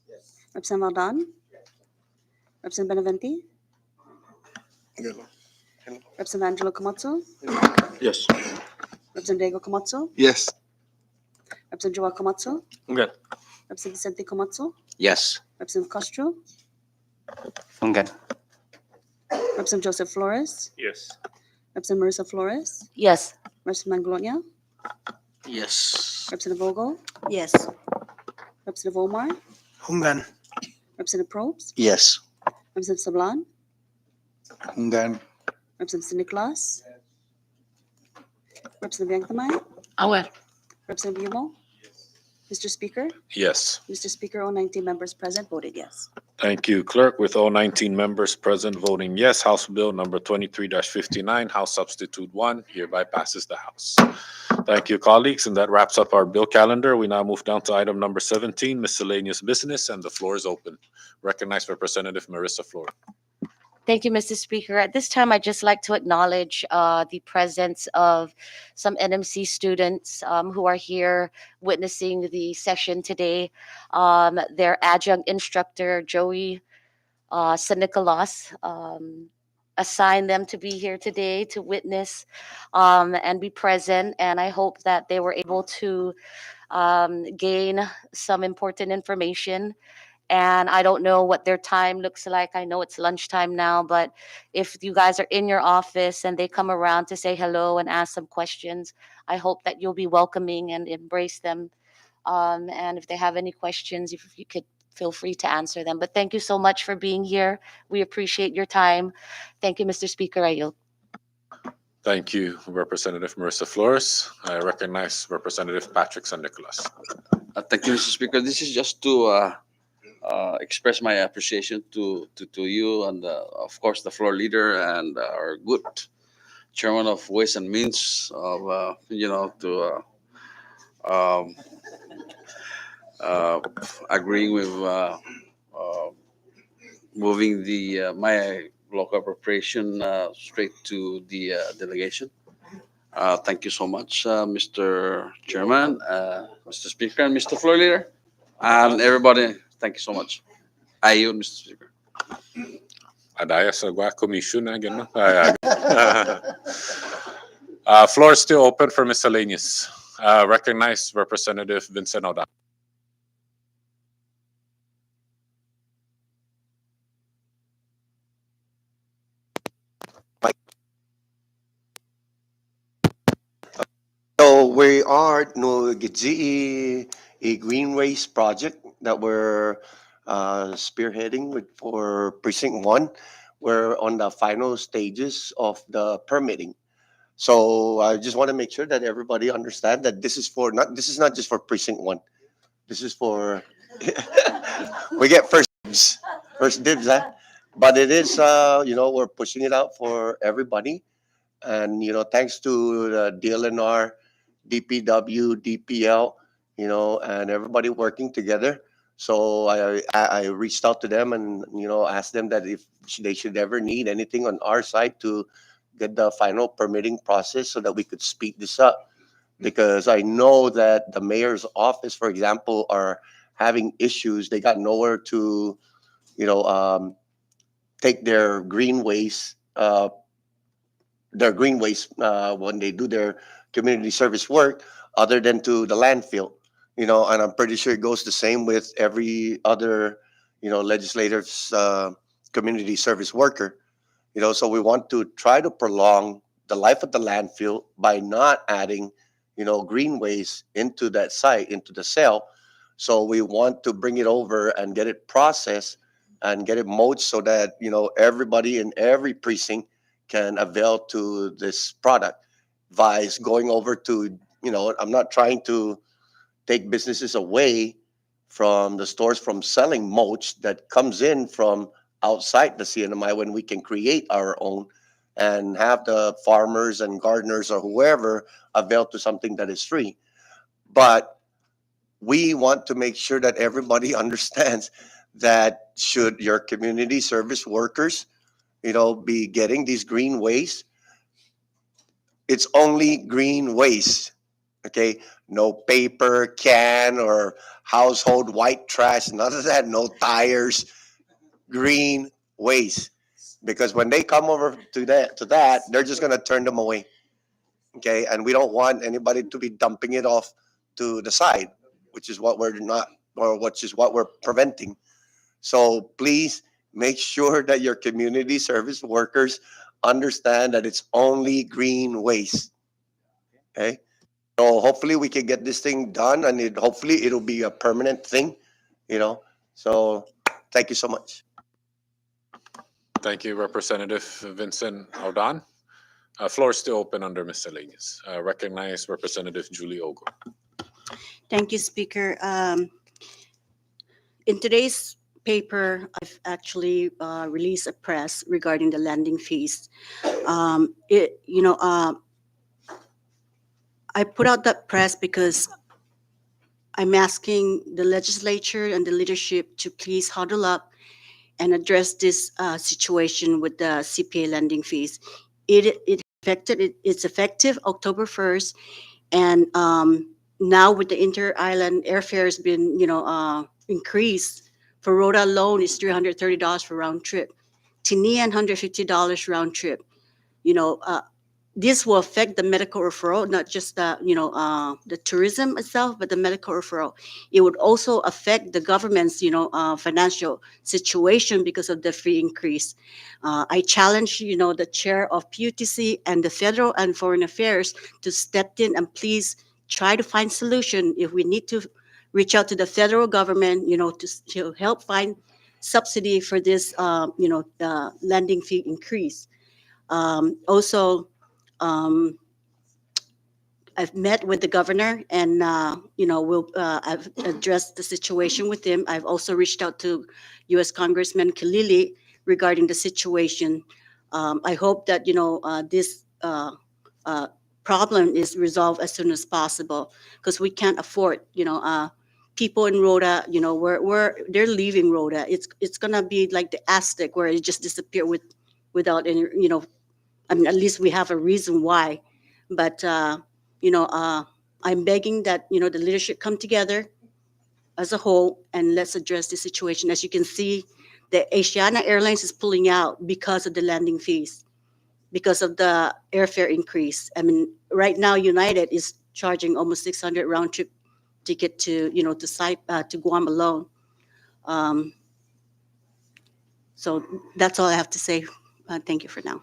Yes. Representative Aldon? Representative Benavente? Representative Angelo Komatsu? Yes. Representative Representative Diego Camacho, Yes. Representative Joel Camacho, Good. Representative Vicente Camacho, Yes. Representative Castro, I'm good. Representative Joseph Flores, Yes. Representative Marissa Flores, Yes. Representative Manglonia, Yes. Representative Vogel, Yes. Representative Omar, Hungan. Representative Probst, Yes. Representative Sablan, Hungan. Representative Nicolas, Representative Yanktamai, Aware. Representative Yumo. Mr. Speaker, Yes. Mr. Speaker, all 19 members present voted yes. Thank you, Clerk. With all 19 members present voting yes, House Bill number 23-59, House Substitute 1, hereby passes the House. Thank you, colleagues, and that wraps up our bill calendar. We now move down to item number 17, miscellaneous business, and the floor is open. Recognize Representative Marissa Flores. Thank you, Mr. Speaker. At this time, I'd just like to acknowledge the presence of some NMC students who are here witnessing the session today. Their adjunct instructor, Joey San Nicolas, assigned them to be here today to witness and be present. And I hope that they were able to gain some important information. And I don't know what their time looks like. I know it's lunchtime now, but if you guys are in your office and they come around to say hello and ask some questions, I hope that you'll be welcoming and embrace them. And if they have any questions, if you could feel free to answer them. But thank you so much for being here. We appreciate your time. Thank you, Mr. Speaker. I yield. Thank you, Representative Marissa Flores. I recognize Representative Patrick San Nicolas. Thank you, Mr. Speaker. This is just to express my appreciation to you and of course the floor leader and our good chairman of Ways and Means of agreeing with moving the my local appropriation straight to the delegation. Thank you so much, Mr. Chairman, Mr. Speaker, and Mr. Floor Leader, and everybody. Thank you so much. I yield, Mr. Speaker. Adaya sa commission na gano'n. Floor is still open for miscellaneous. Recognize Representative Vincent Oda. So we are no gidji a greenways project that we're spearheading for precinct 1. We're on the final stages of the permitting. So I just want to make sure that everybody understand that this is not just for precinct 1. This is for we get first dibs, huh? But it is we're pushing it out for everybody. And thanks to the DLNR, DPW, DPL, and everybody working together. So I reached out to them and asked them that if they should ever need anything on our side to get the final permitting process so that we could speed this up. Because I know that the mayor's office, for example, are having issues. They got nowhere to, take their green waste when they do their community service work other than to the landfill, and I'm pretty sure it goes the same with every other, legislative's community service worker, so we want to try to prolong the life of the landfill by not adding, green waste into that site, into the cell. So we want to bring it over and get it processed and get it mowed so that, everybody in every precinct can avail to this product. Vice going over to, I'm not trying to take businesses away from the stores from selling mulch that comes in from outside the CNMI when we can create our own and have the farmers and gardeners or whoever avail to something that is free. But we want to make sure that everybody understands that should your community service workers, be getting these green waste, it's only green waste, okay? No paper, can, or household white trash, none of that, no tires, green waste. Because when they come over to that, they're just gonna turn them away. Okay, and we don't want anybody to be dumping it off to the side, which is what we're not, or which is what we're preventing. So please make sure that your community service workers understand that it's only green waste. Okay, so hopefully we can get this thing done, and hopefully it'll be a permanent thing. So thank you so much. Thank you, Representative Vincent Aldan. Floor is still open under miscellaneous. Recognize Representative Julie Ogle. Thank you, Speaker. In today's paper, I've actually released a press regarding the landing fees. I put out that press because I'm asking the legislature and the leadership to please huddle up and address this situation with the CPA landing fees. It's effective October 1st, and now with the inter-island airfare has been increased. For Rhoda alone, it's $330 for round trip. Tinian, $150 round trip. This will affect the medical referral, not just the tourism itself, but the medical referral. It would also affect the government's financial situation because of the fee increase. I challenge the chair of PUTC and the Federal and Foreign Affairs to step in and please try to find solution. If we need to reach out to the federal government, to help find subsidy for this, landing fee increase. Also. I've met with the governor, and I've addressed the situation with him. I've also reached out to U.S. Congressman Kilili regarding the situation. I hope that this problem is resolved as soon as possible, because we can't afford people in Rhoda. They're leaving Rhoda. It's gonna be like the Aztec, where it just disappeared without any I mean, at least we have a reason why. But, I'm begging that, the leadership come together as a whole and let's address the situation. As you can see, the Asiana Airlines is pulling out because of the landing fees, because of the airfare increase. I mean, right now, United is charging almost 600 round trip ticket to, to Guam alone. So that's all I have to say. Thank you for now.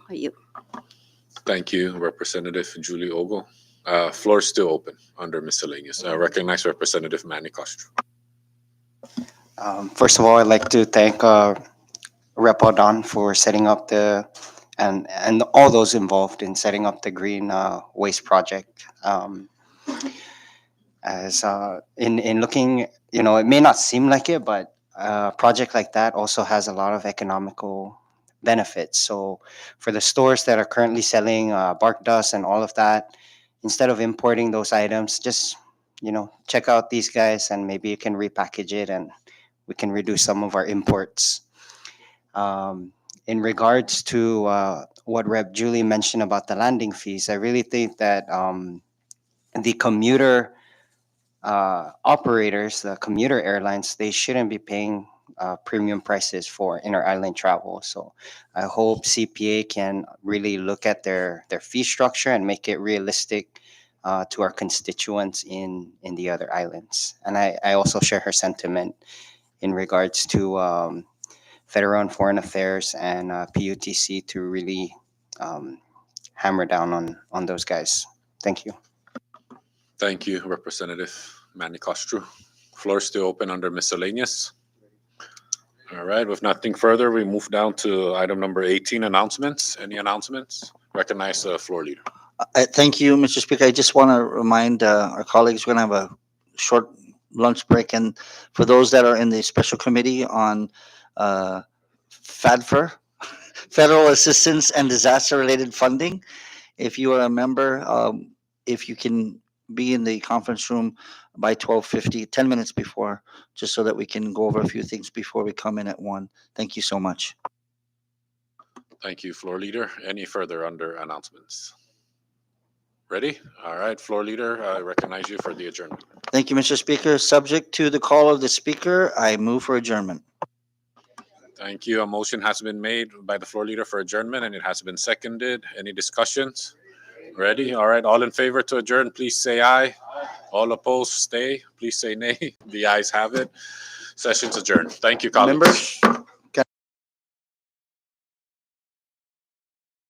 Thank you, Representative Julie Ogle. Floor is still open under miscellaneous. Recognize Representative Manny Castro. First of all, I'd like to thank Rep. Aldan for setting up and all those involved in setting up the green waste project. In looking, it may not seem like it, but a project like that also has a lot of economical benefits. So for the stores that are currently selling bark dust and all of that, instead of importing those items, just check out these guys and maybe you can repackage it and we can reduce some of our imports. In regards to what Rep. Julie mentioned about the landing fees, I really think that the commuter operators, the commuter airlines, they shouldn't be paying premium prices for inter-island travel. So I hope CPA can really look at their fee structure and make it realistic to our constituents in the other islands. And I also share her sentiment in regards to Federal and Foreign Affairs and PUTC to really hammer down on those guys. Thank you. Thank you, Representative Manny Castro. Floor is still open under miscellaneous. All right, with nothing further, we move down to item number 18, announcements. Any announcements? Recognize the floor leader. Thank you, Mr. Speaker. I just want to remind our colleagues we're going to have a short lunch break. And for those that are in the special committee on FADFR, Federal Assistance and Disaster-Related Funding, if you are a member, if you can be in the conference room by 12:50, 10 minutes before, just so that we can go over a few things before we come in at 1. Thank you so much. Thank you, floor leader. Any further under announcements? Ready? All right, floor leader, I recognize you for the adjournment. Thank you, Mr. Speaker. Subject to the call of the speaker, I move for adjournment. Thank you. A motion has been made by the floor leader for adjournment and it has been seconded. Any discussions? Ready? All right. All in favor to adjourn, please say aye. All opposed, stay. Please say nay. The ayes have it. Session's adjourned. Thank you, colleagues. Members,